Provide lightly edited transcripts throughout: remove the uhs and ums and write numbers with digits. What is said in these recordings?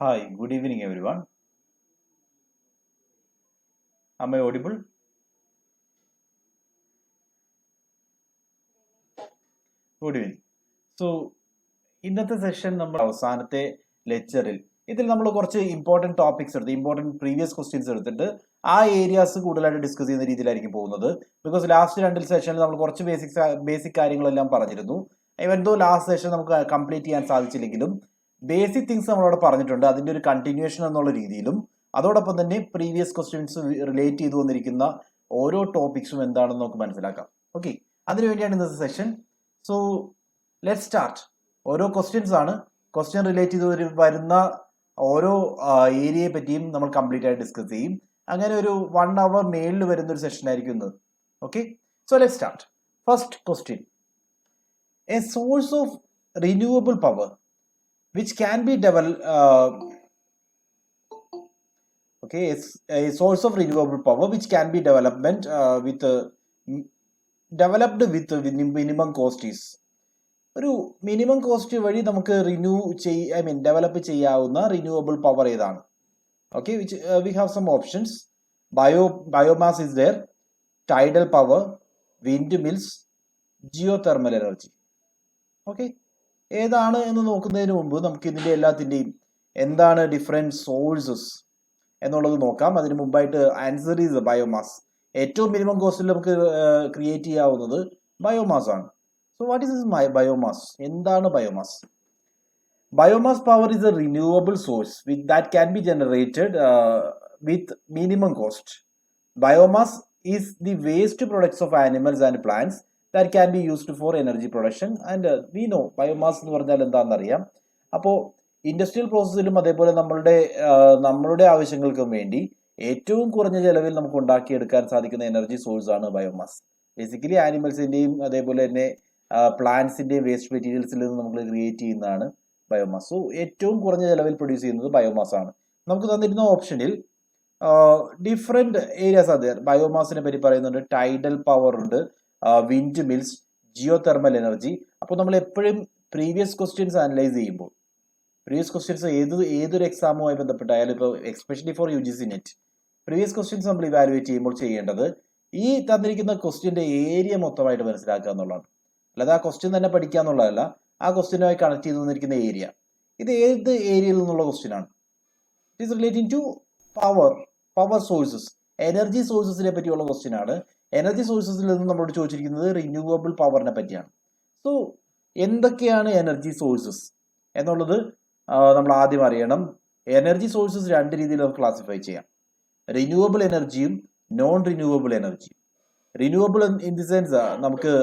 Hi, good evening, everyone. Am I audible? Good evening. So, ഇന്നത്തെ session നമ്മൾ അവസാനത്തെ ലെക്ചറിൽ ഇതിൽ നമ്മൾ കുറച്ച് ഇമ്പോർട്ടൻറ്റ് ടോപ്പിക്സ് എടുത്ത് ഇമ്പോർട്ടൻറ്റ് പ്രീവിയസ് ക്വസ്റ്റ്യൻസ് എടുത്തിട്ട് ആ ഏരിയാസ് കൂടുതലായിട്ട് ഡിസ്കസ് ചെയ്യുന്ന രീതിയിലായിരിക്കും പോകുന്നത്. ബിക്കോസ് ലാസ്റ്റ് രണ്ട് സെഷനിൽ നമ്മൾ കുറച്ച് ബേസിക് കാര്യങ്ങളെല്ലാം പറഞ്ഞിരുന്നു. ഇവൻ ദോ ലാസ്റ്റ് സെഷൻ നമുക്ക് കംപ്ലീറ്റ് ചെയ്യാൻ സാധിച്ചില്ലെങ്കിലും ബേസിക് തിങ്സ് നമ്മളവിടെ പറഞ്ഞിട്ടുണ്ട്. അതിൻ്റെ ഒരു കണ്ടിന്യൂഷൻ എന്നുള്ള രീതിയിലും അതോടൊപ്പം തന്നെ പ്രീവിയസ് ക്വസ്റ്റ്യൻസ് റിലേറ്റ് ചെയ്തു വന്നിരിക്കുന്ന ഓരോ ടോപ്പിക്സും എന്താണെന്ന് നമുക്ക് മനസ്സിലാക്കാം. ഓക്കെ, അതിനുവേണ്ടിയാണ് ഇന്നത്തെ സെഷൻ. So let start. ഓരോ ക്വസ്റ്റ്യൻസ് ആണ്. ക്വസ്റ്റ്യൻ റിലേറ്റ് ചെയ്ത് വരുന്ന ഓരോ ഏരിയയെ പറ്റിയും നമ്മൾ കംപ്ലീറ്റ് ആയിട്ട് ഡിസ്കസ് ചെയ്യും. അങ്ങനെ ഒരു 1 hour മേളിൽ വരുന്ന ഒരു സെഷൻ ആയിരിക്കും ഇന്ന്. Okay, so let start. First question: A source of renewable power which can be a source of renewable power which can be developed with minimum cost is. ഒരു മിനിമം കോസ്റ്റ് വഴി നമുക്ക് develop ചെയ്യാവുന്ന renewable power ഏതാണ്? Okay, which we have some options. Biomass is there, tidal power, windmills, geothermal energy. Okay, ഏതാണ് എന്ന് നോക്കുന്നതിന് മുമ്പ് നമുക്ക് ഇതിൻ്റെ എല്ലാത്തിൻ്റെയും എന്താണ് ഡിഫറെൻറ്റ് സോഴ്സസ് എന്നുള്ളത് നോക്കാം. അതിന് മുമ്പായിട്ട് ആൻസർ ഈസ് ബയോമാസ്. ഏറ്റവും മിനിമം കോസ്റ്റിൽ നമുക്ക് ക്രിയേറ്റ് ചെയ്യാവുന്നത് ബയോമാസ് ആണ്. So what is this biomass? എന്താണ് biomass? Biomass power is a renewable source that can be generated with minimum cost. Biomass is the waste products of animals and plants that can be used for energy production. And we know biomass എന്ന് പറഞ്ഞാൽ എന്താണെന്ന് അറിയാം. അപ്പോൾ industrial പ്രോസസ്സിലും അതേപോലെ നമ്മളുടെ ആവശ്യങ്ങൾക്കും വേണ്ടി ഏറ്റവും കുറഞ്ഞ ചെലവിൽ നമുക്ക് ഉണ്ടാക്കിയെടുക്കാൻ സാധിക്കുന്ന എനർജി സോഴ്സ് ആണ് ബയോമാസ്. ബേസിക്കലി ആനിമൽസിൻ്റെയും അതേപോലെ തന്നെ പ്ലാന്റ്സിൻ്റെയും വേസ്റ്റ് മെറ്റീരിയൽസിൽ നിന്ന് നമ്മൾ ക്രിയേറ്റ് ചെയ്യുന്നതാണ് ബയോമാസ്. സോ ഏറ്റവും കുറഞ്ഞ ചെലവിൽ പ്രൊഡ്യൂസ് ചെയ്യുന്നത് ബയോമാസ് ആണ്. നമുക്ക് തന്നിരുന്ന ഓപ്ഷനിൽ ഡിഫറെൻറ്റ് ഏരിയാസ് ആണ്. ബയോമാസിനെ പറ്റി പറയുന്നുണ്ട്, ടൈഡൽ പവർ ഉണ്ട്, windmills, geothermal energy. അപ്പോൾ നമ്മൾ എപ്പോഴും പ്രീവിയസ് ക്വസ്റ്റ്യൻസ് അനലൈസ് ചെയ്യുമ്പോൾ പ്രീവിയസ് ക്വസ്റ്റ്യൻസ് ഏതൊരു എക്സാമുമായി ബന്ധപ്പെട്ടായാലും, ഇപ്പോൾ especially for UGC NET previous questions നമ്മൾ ഇവാലുവേറ്റ് ചെയ്യുമ്പോൾ ചെയ്യേണ്ടത് ഈ തന്നിരിക്കുന്ന ക്വസ്റ്റ്യൻ്റെ ഏരിയ മൊത്തമായിട്ട് മനസ്സിലാക്കുക എന്നുള്ളതാണ്. അല്ലാതെ ആ ക്വസ്റ്റ്യൻ തന്നെ പഠിക്കുക എന്നുള്ളതല്ല, ആ ക്വസ്റ്റ്യനുമായി കണക്ട് ചെയ്ത് വന്നിരിക്കുന്ന ഏരിയ, ഇത് ഏത് ഏരിയയിൽ നിന്നുള്ള ക്വസ്റ്റ്യൻ ആണ്? It is relating to power sources, energy സോഴ്സസിനെ പറ്റിയുള്ള ക്വസ്റ്റ്യൻ ആണ്. എനർജി സോഴ്സസിൽ നിന്ന് നമ്മളോട് ചോദിച്ചിരിക്കുന്നത് റിന്യൂവബിൾ പവറിനെ പറ്റിയാണ്. സോ എന്തൊക്കെയാണ് എനർജി സോഴ്സസ് എന്നുള്ളത് നമ്മൾ ആദ്യം അറിയണം. എനർജി സോഴ്സസ് രണ്ട് രീതിയിൽ നമുക്ക് ക്ലാസിഫൈ ചെയ്യാം: റിന്യൂവബിൾ എനർജിയും നോൺ റിന്യൂവബിൾ എനർജിയും. റിന്യൂവബിൾ ഇൻ ദി സെൻസ് നമുക്ക്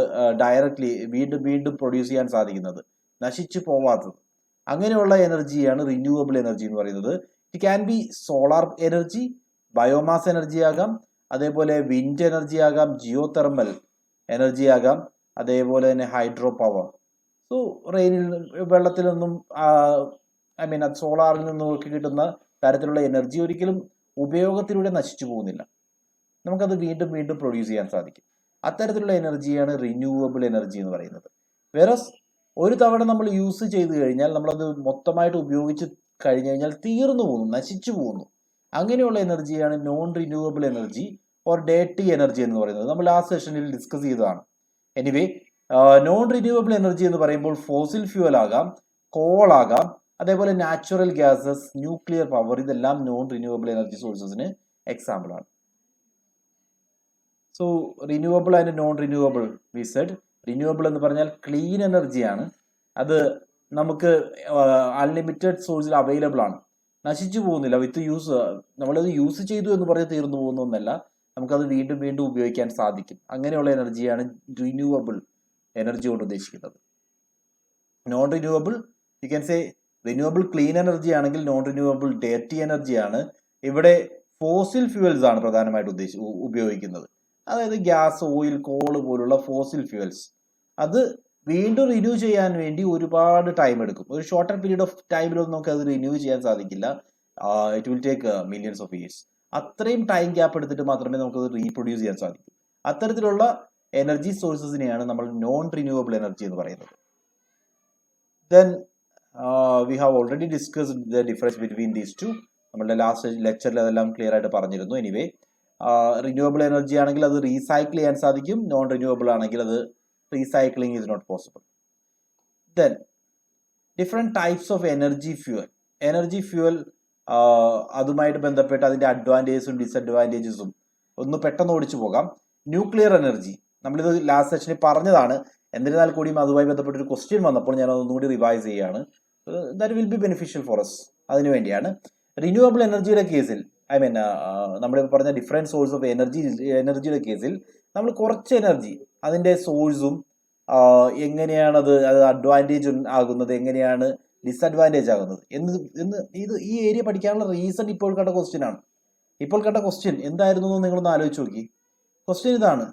ഡയറക്ട്ലി വീണ്ടും പ്രൊഡ്യൂസ് ചെയ്യാൻ സാധിക്കുന്നത്, നശിച്ചു പോവാത്തത്, അങ്ങനെയുള്ള എനർജിയാണ് റിന്യൂവബിൾ എനർജി എന്ന് പറയുന്നത്. It can be solar energy, biomass energy ആകാം, അതേപോലെ വിൻഡ് എനർജി ആകാം, ജിയോ തെർമൽ എനർജി ആകാം, അതേപോലെ തന്നെ ഹൈഡ്രോ പവർ. സോ വെള്ളത്തിൽ നിന്നും സോളാറിൽ നിന്നും ഒക്കെ കിട്ടുന്ന തരത്തിലുള്ള എനർജി ഒരിക്കലും ഉപയോഗത്തിലൂടെ നശിച്ചു പോകുന്നില്ല, നമുക്കത് വീണ്ടും പ്രൊഡ്യൂസ് ചെയ്യാൻ സാധിക്കും. അത്തരത്തിലുള്ള എനർജിയാണ് റിന്യൂവബിൾ എനർജി എന്ന് പറയുന്നത്. വേറസ് ഒരു തവണ നമ്മൾ യൂസ് ചെയ്ത് കഴിഞ്ഞാൽ, നമ്മളത് മൊത്തമായിട്ട് ഉപയോഗിച്ച് കഴിഞ്ഞു കഴിഞ്ഞാൽ തീർന്നു പോകുന്നു, നശിച്ചു പോകുന്നു. അങ്ങനെയുള്ള എനർജിയാണ് non renewable energy or dirty energy എന്ന് പറയുന്നത്. നമ്മൾ ആ സെഷനിൽ ഡിസ്കസ് ചെയ്തതാണ്. എനിവേ, നോൺ റിന്യൂവബിൾ എനർജി എന്ന് പറയുമ്പോൾ ഫോസിൽ ഫ്യൂവൽ ആകാം, കോൾ ആകാം, അതേപോലെ നാച്ചുറൽ ഗ്യാസസ്, ന്യൂക്ലിയർ പവർ, ഇതെല്ലാം നോൺ റിന്യൂവബിൾ എനർജി സോഴ്സസിന് എക്സാമ്പിൾ ആണ്. So renewable and non renewable we said. Renewable എന്ന് പറഞ്ഞാൽ ക്ലീൻ എനർജിയാണ്. അത് നമുക്ക് അൺലിമിറ്റഡ് സോഴ്സിൽ അവൈലബിൾ ആണ്, നശിച്ചു പോകുന്നില്ല. നമ്മളത് യൂസ് ചെയ്തു എന്ന് പറഞ്ഞ് തീർന്നു പോകുന്ന ഒന്നല്ല, നമുക്കത് വീണ്ടും ഉപയോഗിക്കാൻ സാധിക്കും. അങ്ങനെയുള്ള എനർജിയാണ് റിന്യൂവബിൾ എനർജി കൊണ്ട് ഉദ്ദേശിക്കുന്നത്. Non renewable, you can say renewable clean energy ആണെങ്കിൽ നോൺ റിന്യൂവബിൾ ഡേർട്ടി എനർജിയാണ്. ഇവിടെ ഫോസിൽ ഫ്യൂവൽസ് ആണ് പ്രധാനമായിട്ട് ഉപയോഗിക്കുന്നത്. അതായത് ഗ്യാസ്, ഓയിൽ, കോൾ പോലുള്ള ഫോസിൽ ഫ്യൂവൽസ്. അത് വീണ്ടും റിന്യൂ ചെയ്യാൻ വേണ്ടി ഒരുപാട് ടൈം എടുക്കും. ഒരു ഷോർട്ടർ പീരീഡ് ഓഫ് ടൈമിലൊന്നും നമുക്ക് അത് റിന്യൂ ചെയ്യാൻ സാധിക്കില്ല. It will take millions of years. അത്രയും ടൈം ഗ്യാപ്പ് എടുത്തിട്ട് മാത്രമേ നമുക്കത് റീപ്രൊഡ്യൂസ് ചെയ്യാൻ സാധിക്കൂ. അത്തരത്തിലുള്ള എനർജി സോഴ്സസിനെയാണ് നമ്മൾ നോൺ റിന്യൂവബിൾ എനർജി എന്ന് പറയുന്നത്. Then we have already discussed the difference between these two. നമ്മുടെ ലാസ്റ്റ് ലെക്ചറിൽ അതെല്ലാം ക്ലിയർ ആയിട്ട് പറഞ്ഞിരുന്നു. എനിവേ റിന്യൂവബിൾ എനർജി ആണെങ്കിൽ അത് റീസൈക്കിൾ ചെയ്യാൻ സാധിക്കും, നോൺ റിന്യൂവബിൾ ആണെങ്കിൽ അത് recycling is not possible. Then different types of energy fuel അതുമായിട്ട് ബന്ധപ്പെട്ട് അതിൻ്റെ അഡ്വാൻറ്റേജസും ഡിസഡ്വാൻറ്റേജസും ഒന്ന് പെട്ടെന്ന് ഓടിച്ചു പോകാം. ന്യൂക്ലിയർ എനർജി നമ്മളിത് ലാസ്റ്റ് സെഷനിൽ പറഞ്ഞതാണ്, എന്നിരുന്നാൽ കൂടിയും അതുമായി ബന്ധപ്പെട്ടൊരു ക്വസ്റ്റ്യൻ വന്നപ്പോൾ ഞാൻ അതൊന്നുകൂടി റിവൈസ് ചെയ്യുകയാണ്. That will be beneficial for us. അതിനുവേണ്ടിയാണ് റിന്യൂവബിൾ എനർജിയുടെ കേസിൽ, ഐ മീൻ നമ്മളിപ്പോൾ പറഞ്ഞ ഡിഫറെൻറ്റ് സോഴ്സ് ഓഫ് എനർജിയുടെ കേസിൽ നമ്മൾ കുറച്ച് എനർജി അതിൻ്റെ സോഴ്സും എങ്ങനെയാണത് അഡ്വാൻറ്റേജ് ആകുന്നത്, എങ്ങനെയാണ് ഡിസഡ്വാൻറ്റേജ് ആകുന്നത് ഇത് ഈ ഏരിയ പഠിക്കാനുള്ള റീസൺ ഇപ്പോൾ കണ്ട ക്വസ്റ്റ്യൻ ആണ്. ഇപ്പോൾ കണ്ട ക്വസ്റ്റ്യൻ എന്തായിരുന്നു എന്ന് നിങ്ങളൊന്ന് ആലോചിച്ച് നോക്കി. ക്വസ്റ്റ്യൻ ഇതാണ്: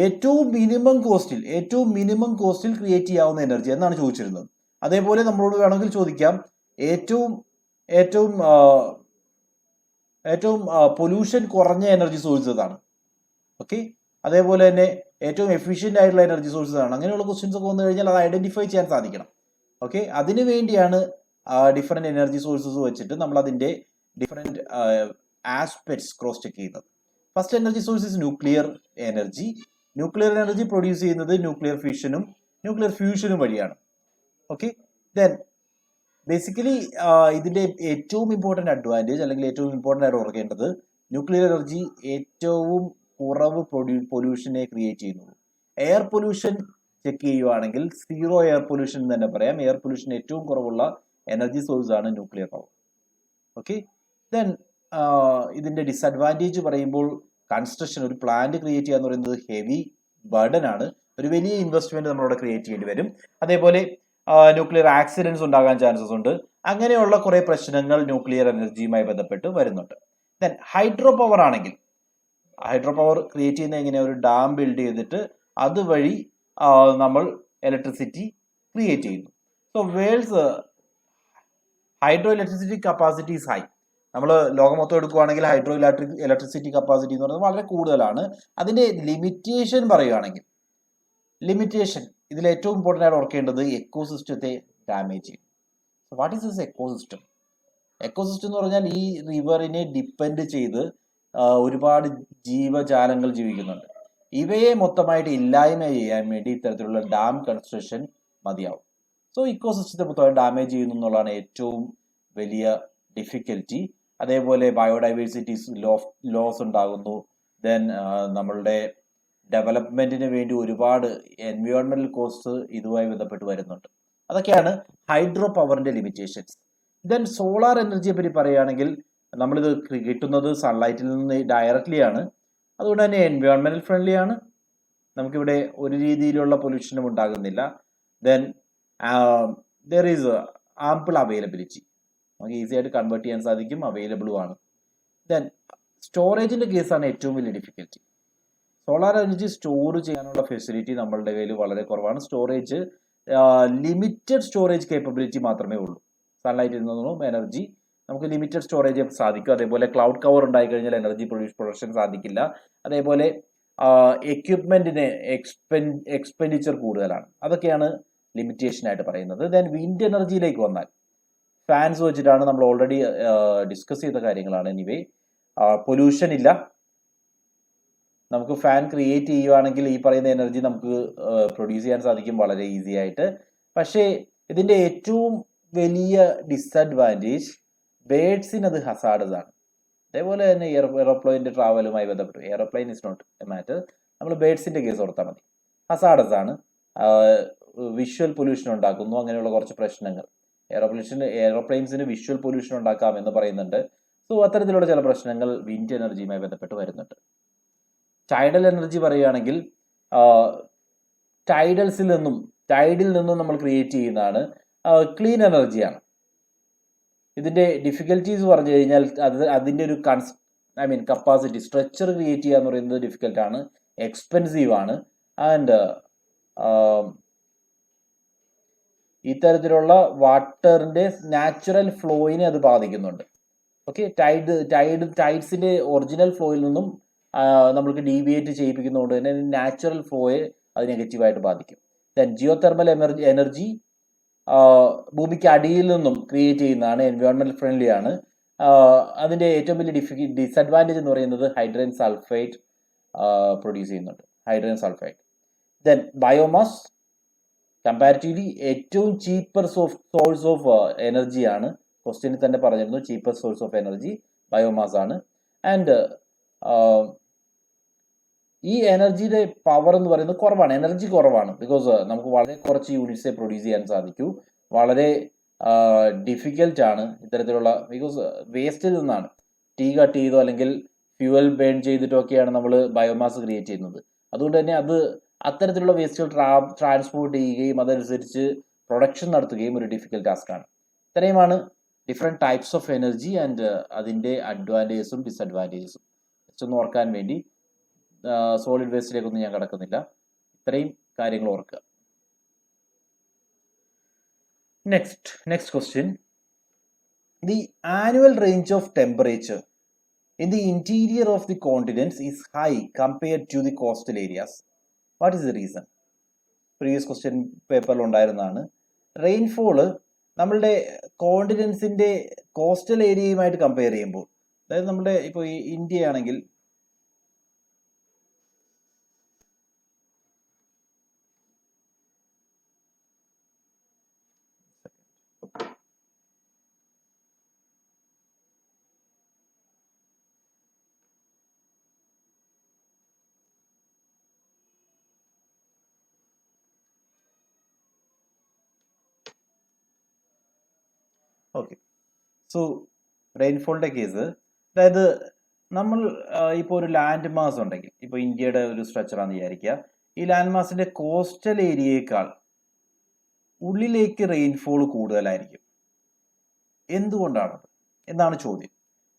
ഏറ്റവും മിനിമം കോസ്റ്റിൽ ക്രിയേറ്റ് ചെയ്യാവുന്ന എനർജി എന്നാണ് ചോദിച്ചിരുന്നത്. അതേപോലെ നമ്മളോട് വേണമെങ്കിൽ ചോദിക്കാം ഏറ്റവും പൊല്യൂഷൻ കുറഞ്ഞ എനർജി സോഴ്സ് ഏതാണ്. ഓക്കെ, അതേപോലെ തന്നെ ഏറ്റവും എഫിഷ്യൻ്റ് ആയിട്ടുള്ള എനർജി സോഴ്സസ് ആണ്. അങ്ങനെയുള്ള ക്വസ്റ്റ്യൻസ് ഒക്കെ വന്നു കഴിഞ്ഞാൽ അത് ഐഡന്റിഫൈ ചെയ്യാൻ സാധിക്കണം. ഓക്കെ, അതിനു വേണ്ടിയാണ് ഡിഫറെൻറ്റ് എനർജി സോഴ്സസ് വെച്ചിട്ട് നമ്മൾ അതിൻ്റെ ഡിഫറെൻറ്റ് ആസ്പെക്ട്സ് ക്രോസ് ചെക്ക് ചെയ്യുന്നത്. First energy source is nuclear energy. Nuclear energy produce ചെയ്യുന്നത് ന്യൂക്ലിയർ ഫ്യൂഷനും വഴിയാണ്. ഓക്കെ, ദെൻ ബേസിക്കലി ഇതിൻ്റെ ഏറ്റവും ഇമ്പോർട്ടൻ്റ് അഡ്വാൻറ്റേജ് അല്ലെങ്കിൽ ഏറ്റവും ഇമ്പോർട്ടൻ്റ് ആയിട്ട് ഓർക്കേണ്ടത്, ന്യൂക്ലിയർ എനർജി ഏറ്റവും കുറവ് പൊല്യൂഷനെ ക്രിയേറ്റ് ചെയ്യുന്നുള്ളൂ. എയർ പൊല്യൂഷൻ ചെക്ക് ചെയ്യുവാണെങ്കിൽ സീറോ എയർ പൊല്യൂഷൻ എന്ന് തന്നെ പറയാം. എയർ പൊല്യൂഷൻ ഏറ്റവും കുറവുള്ള എനർജി സോഴ്സ് ആണ് ന്യൂക്ലിയർ പവർ. ഓക്കെ, ദെൻ ഇതിൻ്റെ ഡിസഡ്വാൻറ്റേജ് പറയുമ്പോൾ കൺസ്ട്രക്ഷൻ, ഒരു പ്ലാന്റ് ക്രിയേറ്റ് ചെയ്യുക എന്ന് പറയുന്നത് ഹെവി ബർഡൻ ആണ്. ഒരു വലിയ ഇൻവെസ്റ്റ്മെന്റ് നമ്മളവിടെ ക്രിയേറ്റ് ചെയ്യേണ്ടി വരും. അതേപോലെ ന്യൂക്ലിയർ ആക്സിഡൻസ് ഉണ്ടാകാൻ ചാൻസസ് ഉണ്ട്. അങ്ങനെയുള്ള കുറേ പ്രശ്നങ്ങൾ ന്യൂക്ലിയർ എനർജിയുമായി ബന്ധപ്പെട്ട് വരുന്നുണ്ട്. ദെൻ ഹൈഡ്രോ പവർ ആണെങ്കിൽ, ഹൈഡ്രോ പവർ ക്രിയേറ്റ് ചെയ്യുന്ന എങ്ങനെ, ഒരു ഡാം ബിൽഡ് ചെയ്തിട്ട് അതുവഴി നമ്മൾ ഇലക്ട്രിസിറ്റി ക്രിയേറ്റ് ചെയ്യുന്നു. So world's hydro electricity capacity is high. നമ്മൾ ലോകം മൊത്തം എടുക്കുകയാണെങ്കിൽ ഹൈഡ്രോ ഇലക്ട്രിസിറ്റി കപ്പാസിറ്റി എന്ന് പറയുന്നത് വളരെ കൂടുതലാണ്. അതിൻ്റെ ലിമിറ്റേഷൻ പറയുകയാണെങ്കിൽ, ഇതിൽ ഏറ്റവും ഇമ്പോർട്ടൻ്റ് ആയിട്ട് ഓർക്കേണ്ടത് എക്കോസിസ്റ്റത്തെ ഡാമേജ് ചെയ്യും. What is this ecosystem? Ecosystem എന്ന് പറഞ്ഞാൽ ഈ റിവറിനെ ഡിപ്പെൻഡ് ചെയ്ത് ഒരുപാട് ജീവജാലങ്ങൾ ജീവിക്കുന്നുണ്ട്. ഇവയെ മൊത്തമായിട്ട് ഇല്ലായ്മ ചെയ്യാൻ വേണ്ടി ഇത്തരത്തിലുള്ള ഡാം കൺസ്ട്രക്ഷൻ മതിയാവും. സോ ഇക്കോസിസ്റ്റത്തെ മൊത്തമായി ഡാമേജ് ചെയ്യുന്നു എന്നുള്ളതാണ് ഏറ്റവും വലിയ ഡിഫിക്കൽറ്റി. അതേപോലെ ബയോഡൈവേഴ്സിറ്റി ലോസ് ഉണ്ടാകുന്നു. ദെൻ നമ്മളുടെ ഡെവലപ്മെന്റിന് വേണ്ടി ഒരുപാട് എൻവയോൺമെന്റൽ കോസ്റ്റ് ഇതുമായി ബന്ധപ്പെട്ട് വരുന്നുണ്ട്. അതൊക്കെയാണ് ഹൈഡ്രോ പവറിന്റെ ലിമിറ്റേഷൻസ്. ദെൻ സോളാർ എനർജിയെ പറ്റി പറയുകയാണെങ്കിൽ നമ്മളിത് കിട്ടുന്നത് സൺലൈറ്റിൽ നിന്ന് ഡയറക്റ്റ്ലി ആണ്. അതുകൊണ്ട് തന്നെ എൻവയോൺമെന്റൽ ഫ്രണ്ട്ലി ആണ്. നമുക്കിവിടെ ഒരു രീതിയിലുള്ള പൊല്യൂഷനും ഉണ്ടാകുന്നില്ല. Then there is ample availability, നമുക്ക് ഈസി ആയിട്ട് കൺവേർട്ട് ചെയ്യാൻ സാധിക്കും, അവൈലബിളും ആണ്. ദെൻ സ്റ്റോറേജിന്റെ കേസാണ് ഏറ്റവും വലിയ ഡിഫിക്കൽറ്റി. സോളാർ എനർജി സ്റ്റോർ ചെയ്യാനുള്ള ഫെസിലിറ്റി നമ്മളുടെ കയ്യിൽ വളരെ കുറവാണ്. സ്റ്റോറേജ് ലിമിറ്റഡ് സ്റ്റോറേജ് കേപ്പബിലിറ്റി മാത്രമേ ഉള്ളൂ. സൺലൈറ്റിൽ നിന്നും എനർജി നമുക്ക് ലിമിറ്റഡ് സ്റ്റോറേജ് സാധിക്കും. അതേപോലെ ക്ലൗഡ് കവർ ഉണ്ടായി കഴിഞ്ഞാൽ എനർജി പ്രൊഡക്ഷൻ സാധിക്കില്ല. അതേപോലെ എക്യുപ്മെന്റിന് എക്സ്പെൻഡിച്ചർ കൂടുതലാണ്. അതൊക്കെയാണ് ലിമിറ്റേഷൻ ആയിട്ട് പറയുന്നത്. ദെൻ വിൻഡ് എനർജിയിലേക്ക് വന്നാൽ ഫാൻസ് വെച്ചിട്ടാണ് നമ്മൾ ഓൾറെഡി ഡിസ്കസ് ചെയ്ത കാര്യങ്ങളാണ്. എനിവേ പൊല്യൂഷൻ ഇല്ല. നമുക്ക് ഫാൻ ക്രിയേറ്റ് ചെയ്യുവാണെങ്കിൽ ഈ പറയുന്ന എനർജി നമുക്ക് പ്രൊഡ്യൂസ് ചെയ്യാൻ സാധിക്കും വളരെ ഈസി ആയിട്ട്. പക്ഷേ ഇതിൻ്റെ ഏറ്റവും വലിയ ഡിസഡ്വാൻറ്റേജ് ബേഡ്സിന് അത് ഹസാർഡസ് ആണ്. അതേപോലെ തന്നെ എയറോപ്ലെയിൻ്റെ ട്രാവലുമായി ബന്ധപ്പെട്ടു, aeroplane is not a matter, നമ്മൾ ബേഡ്സിൻ്റെ കേസ് ഓർത്താൽ മതി. ഹസാർഡസ് ആണ്, വിഷ്വൽ പൊല്യൂഷൻ ഉണ്ടാക്കുന്നു, അങ്ങനെയുള്ള കുറച്ച് പ്രശ്നങ്ങൾ. എയറോപ്ലെയിൻസിന് വിഷ്വൽ പൊല്യൂഷൻ ഉണ്ടാക്കാം എന്ന് പറയുന്നുണ്ട്. സോ അത്തരത്തിലുള്ള ചില പ്രശ്നങ്ങൾ വിൻഡ് എനർജിയുമായി ബന്ധപ്പെട്ട് വരുന്നുണ്ട്. ടൈഡൽ എനർജി പറയുകയാണെങ്കിൽ ടൈഡിൽ നിന്നും നമ്മൾ ക്രിയേറ്റ് ചെയ്യുന്നതാണ്, ക്ലീൻ എനർജിയാണ്. ഇതിൻ്റെ ഡിഫിക്കൽറ്റീസ് പറഞ്ഞു കഴിഞ്ഞാൽ അതിൻ്റെ ഒരു കപ്പാസിറ്റി, സ്ട്രക്ചർ ക്രിയേറ്റ് ചെയ്യുക എന്ന് പറയുന്നത് ഡിഫിക്കൽട്ടാണ്, എക്സ്പെൻസീവ് ആണ്. ആൻഡ് ഇത്തരത്തിലുള്ള വാട്ടറിൻ്റെ നാച്ചുറൽ ഫ്ലോയിനെ അത് ബാധിക്കുന്നുണ്ട്. ഓക്കെ, ടൈഡ്സിൻ്റെ ഒറിജിനൽ ഫ്ലോയിൽ നിന്നും നമ്മൾക്ക് ഡീവിയേറ്റ് ചെയ്യിപ്പിക്കുന്നതുകൊണ്ട് തന്നെ നാച്ചുറൽ ഫ്ലോയെ അത് നെഗറ്റീവായിട്ട് ബാധിക്കും. ദെൻ ജിയോ തെർമൽ എനർജി ഭൂമിക്ക് അടിയിൽ നിന്നും ക്രിയേറ്റ് ചെയ്യുന്നതാണ്, എൻവയോൺമെന്റൽ ഫ്രണ്ട്ലി ആണ്. അതിന്റെ ഏറ്റവും വലിയ ഡിസഡ്വാൻറ്റേജ് എന്ന് പറയുന്നത് ഹൈഡ്രജൻ സൾഫൈഡ് പ്രൊഡ്യൂസ് ചെയ്യുന്നുണ്ട്, hydrogen sulphide. Then biomass comparatively ഏറ്റവും ചീപ്പർ സോഴ്സ് ഓഫ് എനർജിയാണ്. ക്വസ്റ്റ്യനിൽ തന്നെ പറഞ്ഞിരുന്നു cheaper source of energy biomass ആണ്. ആൻഡ് ഈ എനർജിയുടെ പവർ എന്ന് പറയുന്നത് കുറവാണ്, എനർജി കുറവാണ്. ബിക്കോസ് നമുക്ക് വളരെ കുറച്ച് യൂണിറ്റ്സേ പ്രൊഡ്യൂസ് ചെയ്യാൻ സാധിക്കൂ. വളരെ ഡിഫിക്കൽട്ട് ആണ് ഇത്തരത്തിലുള്ള, ബിക്കോസ് വേസ്റ്റിൽ നിന്നാണ് ടീ കട്ട് ചെയ്തോ അല്ലെങ്കിൽ ഫ്യൂവൽ ബേൺ ചെയ്തിട്ടോ ഒക്കെയാണ് നമ്മൾ ബയോമാസ് ക്രിയേറ്റ് ചെയ്യുന്നത്. അതുകൊണ്ട് തന്നെ അത് അത്തരത്തിലുള്ള വേസ്റ്റുകൾ ട്രാൻസ്പോർട്ട് ചെയ്യുകയും അതനുസരിച്ച് പ്രൊഡക്ഷൻ നടത്തുകയും ഒരു ഡിഫിക്കൽട്ട് ടാസ്ക് ആണ്. ഇത്രയുമാണ് different types of energy and അതിൻ്റെ അഡ്വാൻറ്റേജസും ഡിസഡ്വാൻറ്റേജസും ഒന്ന് ഓർക്കാൻ വേണ്ടി സോളിഡ് വേസ്റ്റിലേക്കൊന്നും ഞാൻ കടക്കുന്നില്ല. ഇത്രയും കാര്യങ്ങൾ ഓർക്കുക. Next question. The annual range of temperature in the interior of the continents is high compared to the coastal areas. What is the reason? Previous question പേപ്പറിൽ ഉണ്ടായിരുന്നതാണ്. റെയിൻഫോള് നമ്മളുടെ കോണ്ടിനെൻസിന്റെ കോസ്റ്റൽ ഏരിയയുമായിട്ട് കമ്പയർ ചെയ്യുമ്പോൾ, അതായത് നമ്മുടെ ഇപ്പോൾ ഈ ഇന്ത്യ ആണെങ്കിൽ ഓക്കെ, സോ റെയിൻഫോളിന്റെ കേസ്, അതായത് നമ്മൾ ഇപ്പോൾ ഒരു ലാൻഡ് മാസ് ഉണ്ടെങ്കിൽ, ഇപ്പോൾ ഇന്ത്യയുടെ ഒരു സ്ട്രക്ചറാണെന്ന് വിചാരിക്കുക, ഈ ലാൻഡ് മാസിന്റെ കോസ്റ്റൽ ഏരിയയേക്കാൾ ഉള്ളിലേക്ക് റെയിൻഫോൾ കൂടുതലായിരിക്കും. എന്തുകൊണ്ടാണത് എന്നാണ് ചോദ്യം.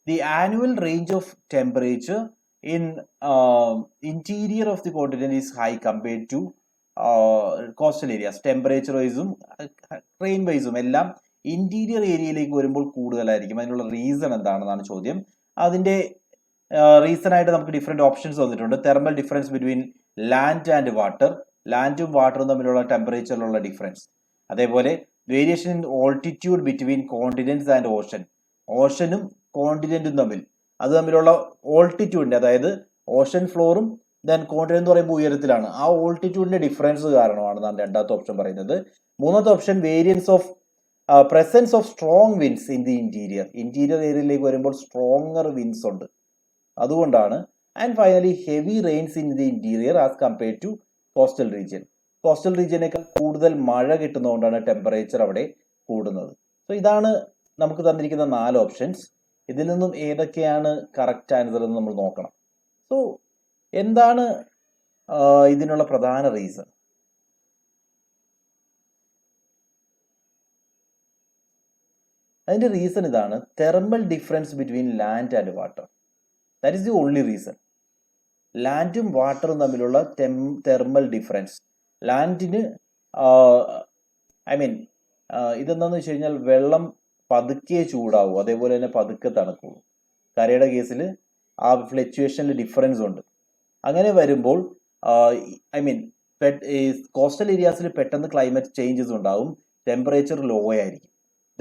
The annual range of temperature in interior of the continent is high compared to coastal areas. Temperature വൈസും റെയിൻ വൈസും എല്ലാം ഇന്റീരിയർ ഏരിയയിലേക്ക് വരുമ്പോൾ കൂടുതലായിരിക്കും. അതിനുള്ള റീസൺ എന്താണെന്നാണ് ചോദ്യം. അതിന്റെ റീസൺ ആയിട്ട് നമുക്ക് ഡിഫറെന്റ് ഓപ്ഷൻസ് വന്നിട്ടുണ്ട്. Thermal difference between land and water, ലാൻഡും വാട്ടറും തമ്മിലുള്ള ടെമ്പറേച്ചറിലുള്ള ഡിഫറൻസ്. അതേപോലെ variation in altitude between continents and ocean, ഓഷനും കോണ്ടിനെന്റും അത് തമ്മിലുള്ള ഓൾട്ടിറ്റ്യൂഡിന്റെ, അതായത് ഓഷൻ ഫ്ലോറും ദെൻ കോണ്ടിനെന്റ് എന്ന് പറയുമ്പോൾ ഉയരത്തിലാണ്, ആ ഓൾട്ടിറ്റ്യൂഡിന്റെ ഡിഫറൻസ് കാരണമാണെന്നാണ് രണ്ടാമത്തെ ഓപ്ഷൻ പറയുന്നത്. മൂന്നാമത്തെ option variance of presence of strong winds in the interior ഏരിയയിലേക്ക് വരുമ്പോൾ സ്ട്രോങ്ങർ വിൻഡ്സ് ഉണ്ട്, അതുകൊണ്ടാണ്. And finally heavy rains in the interior as compared to coastal region. Coastal റീജിയനേക്കാൾ കൂടുതൽ മഴ കിട്ടുന്നതുകൊണ്ടാണ് ടെമ്പറേച്ചർ അവിടെ കൂടുന്നത്. സോ ഇതാണ് നമുക്ക് തന്നിരിക്കുന്ന 4 ഓപ്ഷൻസ്. ഇതിൽ നിന്നും ഏതൊക്കെയാണ് കറക്റ്റ് ആൻസർ എന്ന് നമ്മൾ നോക്കണം. സോ എന്താണ് ഇതിനുള്ള പ്രധാന റീസൺ? അതിന്റെ റീസൺ ഇതാണ്, thermal difference between land and water. That is the only reason. ലാൻഡും വാട്ടറും തമ്മിലുള്ള തെർമൽ ഡിഫറൻസ്. ലാൻഡിന് ഇതെന്താന്ന് വെച്ച് കഴിഞ്ഞാൽ വെള്ളം പതുക്കെ ചൂടാവും, അതേപോലെ തന്നെ പതുക്കെ തണുക്കുള്ളൂ. കരയുടെ കേസിൽ ആ ഫ്ലക്ച്വേഷനിൽ ഡിഫറൻസ് ഉണ്ട്. അങ്ങനെ വരുമ്പോൾ കോസ്റ്റൽ ഏരിയാസിൽ പെട്ടെന്ന് ക്ലൈമറ്റ് ചേഞ്ചസ് ഉണ്ടാവും, ടെമ്പറേച്ചർ ലോ ആയിരിക്കും.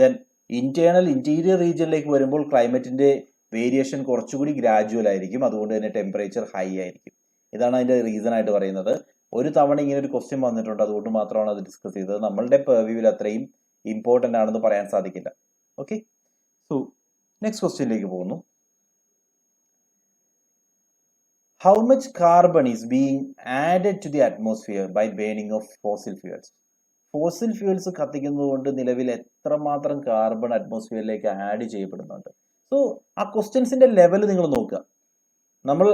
ദെൻ ഇന്റീരിയർ റീജിയനിലേക്ക് വരുമ്പോൾ ക്ലൈമറ്റിന്റെ വേരിയേഷൻ കുറച്ചുകൂടി ഗ്രാജുവൽ ആയിരിക്കും, അതുകൊണ്ട് തന്നെ ടെമ്പറേച്ചർ ഹൈ ആയിരിക്കും. ഇതാണ് അതിന്റെ റീസൺ ആയിട്ട് പറയുന്നത്. ഒരു തവണ ഇങ്ങനെ ഒരു ക്വസ്റ്റ്യൻ വന്നിട്ടുണ്ട്, അതുകൊണ്ട് മാത്രമാണ് അത് ഡിസ്കസ് ചെയ്തത്. നമ്മളുടെ പെർവ്യൂവിൽ അത്രയും ഇമ്പോർട്ടൻ്റ് ആണെന്ന് പറയാൻ സാധിക്കില്ല. ഓക്കെ, സോ നെക്സ്റ്റ് ക്വസ്റ്റ്യനിലേക്ക് പോകുന്നു. How much carbon is being added to the atmosphere by burning of fossil fuels? Fossil fuels കത്തിക്കുന്നതുകൊണ്ട് നിലവിൽ എത്രമാത്രം കാർബൺ അറ്റ്മോസ്ഫിയറിലേക്ക് ആഡ് ചെയ്യപ്പെടുന്നുണ്ട്? സോ ആ ക്വസ്റ്റ്യൻസിന്റെ ലെവൽ നിങ്ങൾ നോക്കുക. നമ്മൾ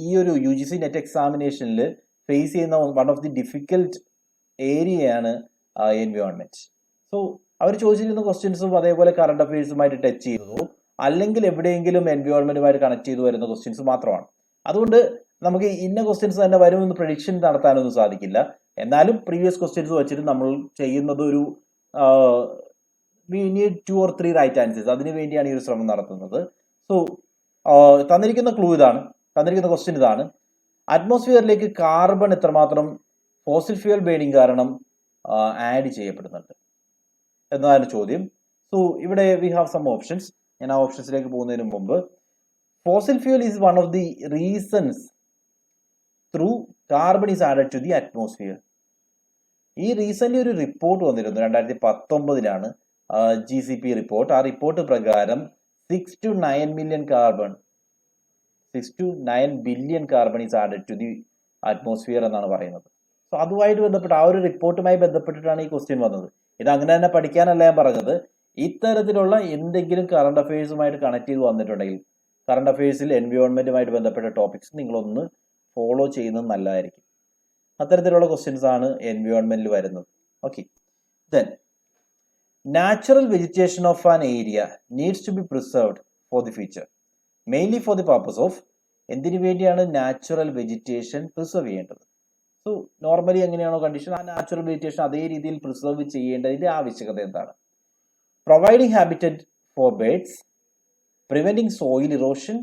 ഈ ഒരു UGC നെറ്റ് എക്സാമിനേഷനിൽ ഫേസ് ചെയ്യുന്ന വൺ ഓഫ് ദി ഡിഫിക്കൽട്ട് ഏരിയയാണ് എൻവയോൺമെന്റ്. സോ അവർ ചോദിച്ചിരിക്കുന്ന ക്വസ്റ്റ്യൻസും അതേപോലെ കറണ്ട് അഫയേഴ്സുമായിട്ട് ടച്ച് ചെയ്തതോ അല്ലെങ്കിൽ എവിടെയെങ്കിലും എൻവയോൺമെന്റുമായിട്ട് കണക്ട് ചെയ്തു വരുന്ന ക്വസ്റ്റ്യൻസ് മാത്രമാണ്. അതുകൊണ്ട് നമുക്ക് ഇന്ന ക്വസ്റ്റ്യൻസ് തന്നെ വരുമെന്ന് പ്രഡിക്ഷൻ നടത്താനൊന്നും സാധിക്കില്ല. എന്നാലും പ്രീവിയസ് ക്വസ്റ്റ്യൻസ് വെച്ചിട്ട് നമ്മൾ ചെയ്യുന്നത് ഒരു we need 2 or 3 right answers. അതിനു വേണ്ടിയാണ് ഈ ഒരു ശ്രമം നടത്തുന്നത്. സോ തന്നിരിക്കുന്ന ക്വസ്റ്റ്യൻ ഇതാണ്: അറ്റ്മോസ്ഫിയറിലേക്ക് കാർബൺ എത്രമാത്രം ഫോസിൽ ഫ്യൂവൽ ബേണിംഗ് കാരണം ആഡ് ചെയ്യപ്പെടുന്നുണ്ട് എന്നതാണ് ചോദ്യം. സോ ഇവിടെ വി ഹാവ് സം ഓപ്ഷൻസ്. ഞാൻ ആ ഓപ്ഷൻസിലേക്ക് പോകുന്നതിന് മുമ്പ്, fossil fuel is one of the reasons through carbon is added to the atmosphere. ഈ റീസെന്റ് ഒരു റിപ്പോർട്ട് വന്നിരുന്നു 2019 GCP റിപ്പോർട്ട്. ആ റിപ്പോർട്ട് പ്രകാരം 6 to 9 million carbon 6 to 9 billion carbon is added to the atmosphere എന്നാണ് പറയുന്നത്. സോ അതുമായിട്ട് ബന്ധപ്പെട്ട് ആ ഒരു റിപ്പോർട്ടുമായി ബന്ധപ്പെട്ടിട്ടാണ് ഈ ക്വസ്റ്റ്യൻ വന്നത്. ഇത് അങ്ങനെ തന്നെ പഠിക്കാനല്ല ഞാൻ പറഞ്ഞത്. ഇത്തരത്തിലുള്ള എന്തെങ്കിലും കറണ്ട് അഫയേഴ്സുമായിട്ട് കണക്ട് ചെയ്ത് വന്നിട്ടുണ്ടെങ്കിൽ, കറണ്ട് അഫയേഴ്സിൽ എൻവയോൺമെന്റുമായിട്ട് ബന്ധപ്പെട്ട ടോപ്പിക്സ് നിങ്ങളൊന്ന് ഫോളോ ചെയ്യുന്നത് നല്ലതായിരിക്കും. അത്തരത്തിലുള്ള ക്വസ്റ്റ്യൻസ് ആണ് എൻവയോൺമെന്റിൽ വരുന്നത്. Okay, then natural vegetation of an area needs to be preserved for the future, mainly for the purpose of. എന്തിനു വേണ്ടിയാണ് നാച്ചുറൽ വെജിറ്റേഷൻ പ്രിസർവ് ചെയ്യേണ്ടത്? സോ നോർമലി എങ്ങനെയാണോ കണ്ടീഷൻ, ആ നാച്ചുറൽ വെജിറ്റേഷൻ അതേ രീതിയിൽ പ്രിസർവ് ചെയ്യേണ്ടതിന്റെ ആവശ്യകത എന്താണ്? Providing habitat for birds, preventing soil erosion,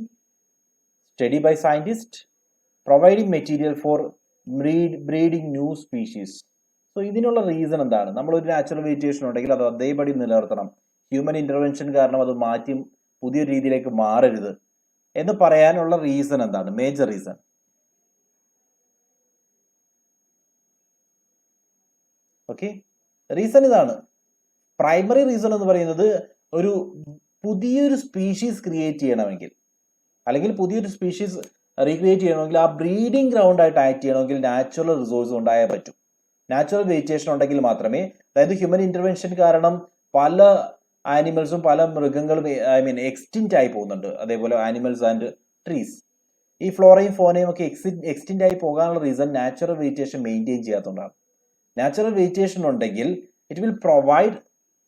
study by scientist, providing material for breeding new species. So ഇതിനുള്ള റീസൺ എന്താണ്? നമ്മളൊരു നാച്ചുറൽ വെജിറ്റേഷൻ ഉണ്ടെങ്കിൽ അത് അതേപടി നിലനിർത്തണം, ഹ്യൂമൻ ഇന്റർവെൻഷൻ കാരണം അത് മാറ്റി പുതിയൊരു രീതിയിലേക്ക് മാറരുത് എന്ന് പറയാനുള്ള റീസൺ എന്താണ്? Major reason. ഓക്കെ, റീസൺ ഇതാണ്. പ്രൈമറി റീസൺ എന്ന് പറയുന്നത് ഒരു പുതിയൊരു സ്പീഷീസ് ക്രിയേറ്റ് ചെയ്യണമെങ്കിൽ, അല്ലെങ്കിൽ പുതിയൊരു സ്പീഷീസ് റീക്രിയേറ്റ് ചെയ്യണമെങ്കിൽ, ആ ബ്രീഡിംഗ് ഗ്രൗണ്ട് ആയിട്ട് ആക്ട് ചെയ്യണമെങ്കിൽ നാച്ചുറൽ റിസോഴ്സ് ഉണ്ടായാൽ പറ്റും. നാച്ചുറൽ വെജിറ്റേഷൻ ഉണ്ടെങ്കിൽ മാത്രമേ, അതായത് ഹ്യൂമൻ ഇന്റർവെൻഷൻ കാരണം പല ആനിമൽസും പല മൃഗങ്ങളും എക്സ്റ്റിൻറ്റ് ആയി പോകുന്നുണ്ട്. അതേപോലെ ആനിമൽസ് ആൻഡ് ട്രീസ്, ഈ ഫ്ലോറയും ഫോനയും ഒക്കെ എക്സ്റ്റിൻറ്റ് ആയി പോകാനുള്ള റീസൺ നാച്ചുറൽ വെജിറ്റേഷൻ മെയിൻറ്റെയിൻ ചെയ്യാത്തതുകൊണ്ടാണ്. നാച്ചുറൽ വെജിറ്റേഷൻ ഉണ്ടെങ്കിൽ it will provide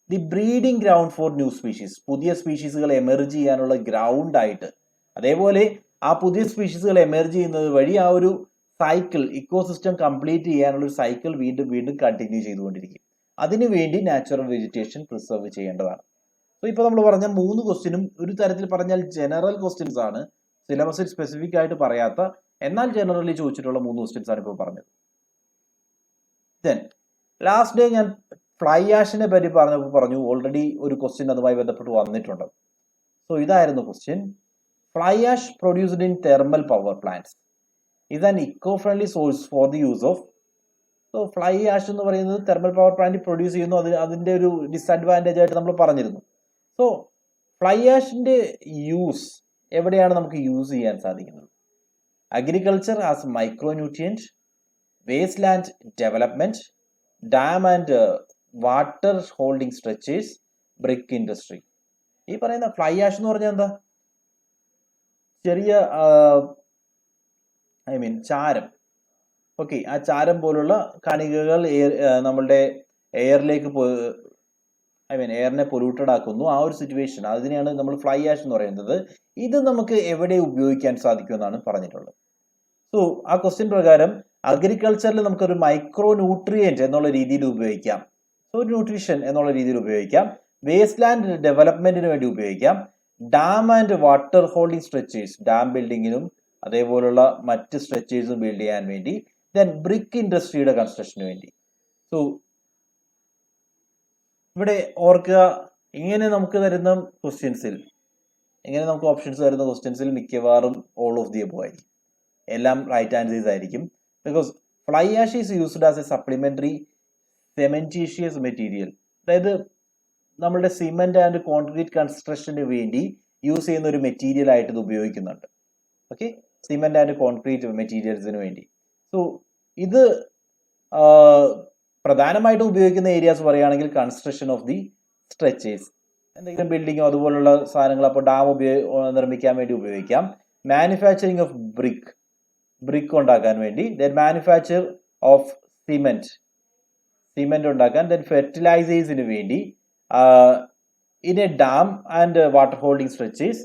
the breeding ground for new species, പുതിയ സ്പീഷീസുകൾ എമർജ് ചെയ്യാനുള്ള ഗ്രൗണ്ട് ആയിട്ട്. അതേപോലെ ആ പുതിയ സ്പീഷീസുകൾ എമർജ് ചെയ്യുന്നത് വഴി ആ ഒരു സൈക്കിൾ, ഇക്കോസിസ്റ്റം കംപ്ലീറ്റ് ചെയ്യാനുള്ള ഒരു സൈക്കിൾ വീണ്ടും വീണ്ടും കണ്ടിന്യൂ ചെയ്തുകൊണ്ടിരിക്കും. അതിനുവേണ്ടി നാച്ചുറൽ വെജിറ്റേഷൻ പ്രിസർവ് ചെയ്യേണ്ടതാണ്. സോ ഇപ്പോൾ നമ്മൾ പറഞ്ഞ 3 ക്വസ്റ്റ്യനും ഒരു തരത്തിൽ പറഞ്ഞാൽ ജനറൽ ക്വസ്റ്റ്യൻസ് ആണ്, സിലബസിൽ സ്പെസിഫിക് ആയിട്ട് പറയാത്ത, എന്നാൽ ജനറലി ചോദിച്ചിട്ടുള്ള 3 ക്വസ്റ്റ്യൻസ് ആണ് ഇപ്പോൾ പറഞ്ഞത്. ദെൻ ലാസ്റ്റ് ഡേ ഞാൻ ഫ്ലൈ ആഷിനെ പറ്റി പറഞ്ഞു ഓൾറെഡി ഒരു ക്വസ്റ്റ്യൻ അതുമായി ബന്ധപ്പെട്ട് വന്നിട്ടുണ്ട്. സോ ഇതായിരുന്നു question. Fly ash produced in thermal power plants is an eco-friendly source for the use of. So fly ash എന്ന് പറയുന്നത് തെർമൽ പവർ പ്ലാന്റ് പ്രൊഡ്യൂസ് ചെയ്യുന്നു, അതിന്റെ ഒരു ഡിസഡ്വാൻറ്റേജ് ആയിട്ട് നമ്മൾ പറഞ്ഞിരുന്നു. സോ ഫ്ലൈ ആഷിന്റെ യൂസ് എവിടെയാണ് നമുക്ക് യൂസ് ചെയ്യാൻ സാധിക്കുന്നത്? Agriculture as micro nutrient, waste land development, dam and water holding structures, brick industry. ഈ പറയുന്ന ഫ്ലൈ ആഷ് എന്ന് പറഞ്ഞാൽ എന്താ? ചെറിയ ചാരം. ഓക്കെ, ആ ചാരം പോലുള്ള കണികകൾ നമ്മളുടെ എയറിലേക്ക് എയറിനെ പൊല്യൂട്ടഡ് ആക്കുന്നു. ആ ഒരു സിറ്റുവേഷൻ, അതിനെയാണ് നമ്മൾ ഫ്ലൈ ആഷ് എന്ന് പറയുന്നത്. ഇത് നമുക്ക് എവിടെ ഉപയോഗിക്കാൻ സാധിക്കുമെന്നാണ് പറഞ്ഞിട്ടുള്ളത്. സോ ആ ക്വസ്റ്റ്യൻ പ്രകാരം അഗ്രികൾച്ചറിൽ നമുക്കൊരു മൈക്രോ ന്യൂട്രിയൻറ്റ് എന്നുള്ള രീതിയിൽ ഉപയോഗിക്കാം, സോ ന്യൂട്രീഷൻ എന്നുള്ള രീതിയിൽ ഉപയോഗിക്കാം, വേസ്റ്റ് ലാൻഡ് ഡെവലപ്മെന്റിന് വേണ്ടി ഉപയോഗിക്കാം, dam and water holding structures, dam ബിൽഡിങ്ങിനും അതേപോലുള്ള മറ്റ് സ്ട്രക്ചേഴ്സും ബിൽഡ് ചെയ്യാൻ വേണ്ടി, ദെൻ ബ്രിക്ക് ഇൻഡസ്ട്രിയുടെ കൺസ്ട്രക്ഷന് വേണ്ടി. സോ ഇവിടെ ഓർക്കുക, ഇങ്ങനെ നമുക്ക് തരുന്ന ക്വസ്റ്റ്യൻസിൽ, ഇങ്ങനെ നമുക്ക് ഓപ്ഷൻസ് തരുന്ന ക്വസ്റ്റ്യൻസിൽ മിക്കവാറും ഓൾ ഓഫ് ദി അബോവ് ആയിരിക്കും, എല്ലാം റൈറ്റ് ആൻസേഴ്സ് ആയിരിക്കും. Because fly ash is used as a supplementary cementitious material, അതായത് നമ്മളുടെ സിമെന്റ് ആൻഡ് കോൺക്രീറ്റ് കൺസ്ട്രക്ഷന് വേണ്ടി യൂസ് ചെയ്യുന്ന ഒരു മെറ്റീരിയൽ ആയിട്ട് ഇത് ഉപയോഗിക്കുന്നുണ്ട്. ഓക്കെ, സിമെന്റ് ആൻഡ് കോൺക്രീറ്റ് മെറ്റീരിയൽസിന് വേണ്ടി. സോ ഇത് പ്രധാനമായിട്ടും ഉപയോഗിക്കുന്ന ഏരിയാസ് പറയുകയാണെങ്കിൽ കൺസ്ട്രക്ഷൻ ഓഫ് ദി സ്ട്രക്ചേഴ്സ്, എന്തെങ്കിലും ബിൽഡിങ്ങോ അതുപോലുള്ള സാധനങ്ങൾ, അപ്പോൾ ഡാം നിർമ്മിക്കാൻ വേണ്ടി ഉപയോഗിക്കാം. മാനുഫാക്ചറിങ് ഓഫ് ബ്രിക്ക് ഉണ്ടാക്കാൻ വേണ്ടി, ദെൻ മാനുഫാക്ചർ ഓഫ് സിമെന്റ് ഉണ്ടാക്കാൻ, ദെൻ ഫെർട്ടിലൈസേഴ്സിന് വേണ്ടി, in a dam and water holding structures,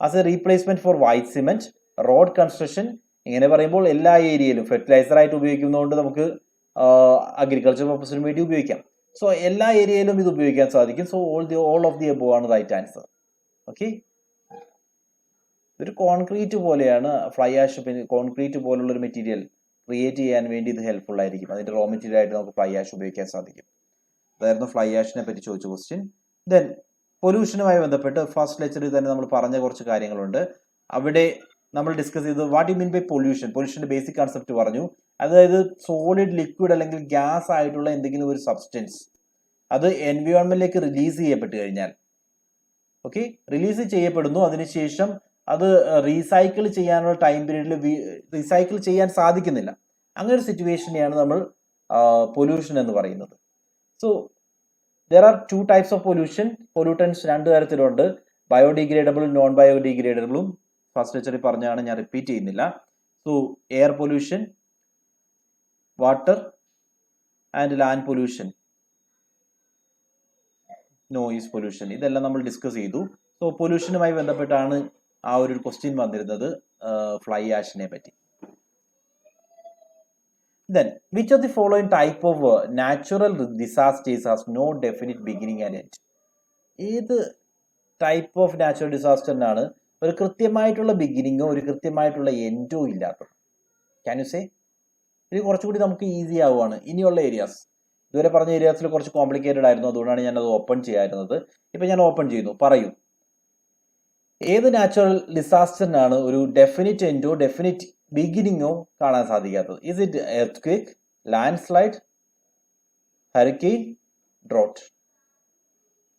as a replacement for white cement, road construction. ഇങ്ങനെ പറയുമ്പോൾ എല്ലാ ഏരിയയിലും ഫെർട്ടിലൈസർ ആയിട്ട് ഉപയോഗിക്കുന്നതുകൊണ്ട് നമുക്ക് അഗ്രികൾച്ചർ പർപ്പസിന് വേണ്ടി ഉപയോഗിക്കാം. സോ എല്ലാ ഏരിയയിലും ഇത് ഉപയോഗിക്കാൻ സാധിക്കും. So all of the above ആണ് റൈറ്റ് ആൻസർ. ഓക്കെ, ഇതൊരു കോൺക്രീറ്റ് പോലെയാണ് ഫ്ലൈ ആഷ്. കോൺക്രീറ്റ് പോലുള്ള ഒരു മെറ്റീരിയൽ ക്രിയേറ്റ് ചെയ്യാൻ വേണ്ടി ഇത് ഹെൽപ്ഫുൾ ആയിരിക്കും. അതിന്റെ റോ മെറ്റീരിയൽ ആയിട്ട് നമുക്ക് ഫ്ലൈ ആഷ് ഉപയോഗിക്കാൻ സാധിക്കും. അതായിരുന്നു ഫ്ലൈ ആഷിനെ പറ്റി ചോദിച്ച ക്വസ്റ്റ്യൻ. ദെൻ പൊല്യൂഷനുമായി ബന്ധപ്പെട്ട് ഫസ്റ്റ് ലെക്ചറിൽ തന്നെ നമ്മൾ പറഞ്ഞ കുറച്ച് കാര്യങ്ങളുണ്ട്. അവിടെ നമ്മൾ ഡിസ്കസ് ചെയ്തത് what you mean by pollution. പൊല്യൂഷന്റെ ബേസിക് കൺസെപ്റ്റ് പറഞ്ഞു. അതായത് സോളിഡ്, ലിക്വിഡ് അല്ലെങ്കിൽ ഗ്യാസ് ആയിട്ടുള്ള എന്തെങ്കിലും ഒരു സബ്സ്റ്റൻസ് അത് എൻവയോൺമെന്റിലേക്ക് റിലീസ് ചെയ്യപ്പെട്ട് കഴിഞ്ഞാൽ, ഓക്കെ, റിലീസ് ചെയ്യപ്പെടുന്നു, അതിനുശേഷം അത് റീസൈക്കിൾ ചെയ്യാനുള്ള ടൈം പീരീഡിൽ റീസൈക്കിൾ ചെയ്യാൻ സാധിക്കുന്നില്ല. അങ്ങനെ ഒരു സിറ്റുവേഷനെയാണ് നമ്മൾ പൊല്യൂഷൻ എന്ന് പറയുന്നത്. So there are two types of pollution. Pollutants രണ്ട് തരത്തിലുണ്ട്, ബയോഡിഗ്രേഡബിളും നോൺ ബയോഡിഗ്രേഡബിളും. ഫസ്റ്റ് ലെക്ചറിൽ പറഞ്ഞാണ്, ഞാൻ റിപ്പീറ്റ് ചെയ്യുന്നില്ല. So air pollution, water and land pollution, noise pollution, ഇതെല്ലാം നമ്മൾ ഡിസ്കസ് ചെയ്തു. സോ പൊല്യൂഷനുമായി ബന്ധപ്പെട്ടാണ് ആ ഒരു ക്വസ്റ്റ്യൻ വന്നിരുന്നത് ഫ്ലൈ ആഷിനെ പറ്റി. Then, which of the following type of natural disasters has no definite beginning and end? ഏത് ടൈപ്പ് ഓഫ് നാച്ചുറൽ ഡിസാസ്റ്ററിനാണ് ഒരു കൃത്യമായിട്ടുള്ള ബിഗിനിങ്ങോ ഒരു കൃത്യമായിട്ടുള്ള എൻഡോ ഇല്ലാത്തത്? Can you say? ഇത് കുറച്ചുകൂടി നമുക്ക് ഈസി ആവുകയാണ്. ഇനിയുള്ള ഏരിയാസ്, ഇതുവരെ പറഞ്ഞ ഏരിയാസിൽ കുറച്ച് കോംപ്ലിക്കേറ്റഡ് ആയിരുന്നു, അതുകൊണ്ടാണ് ഞാൻ അത് ഓപ്പൺ ചെയ്യാറുന്നത്. ഇപ്പൊ ഞാൻ ഓപ്പൺ ചെയ്യുന്നു. പറയൂ, ഏത് നാച്ചുറൽ ഡിസാസ്റ്ററിനാണ് ഒരു ഡെഫിനിറ്റ് എൻഡോ ഡെഫിനിറ്റ് ബിഗിനിങ്ങോ കാണാൻ സാധിക്കാത്തത്? Is it earth, landslide, hurricane, drought?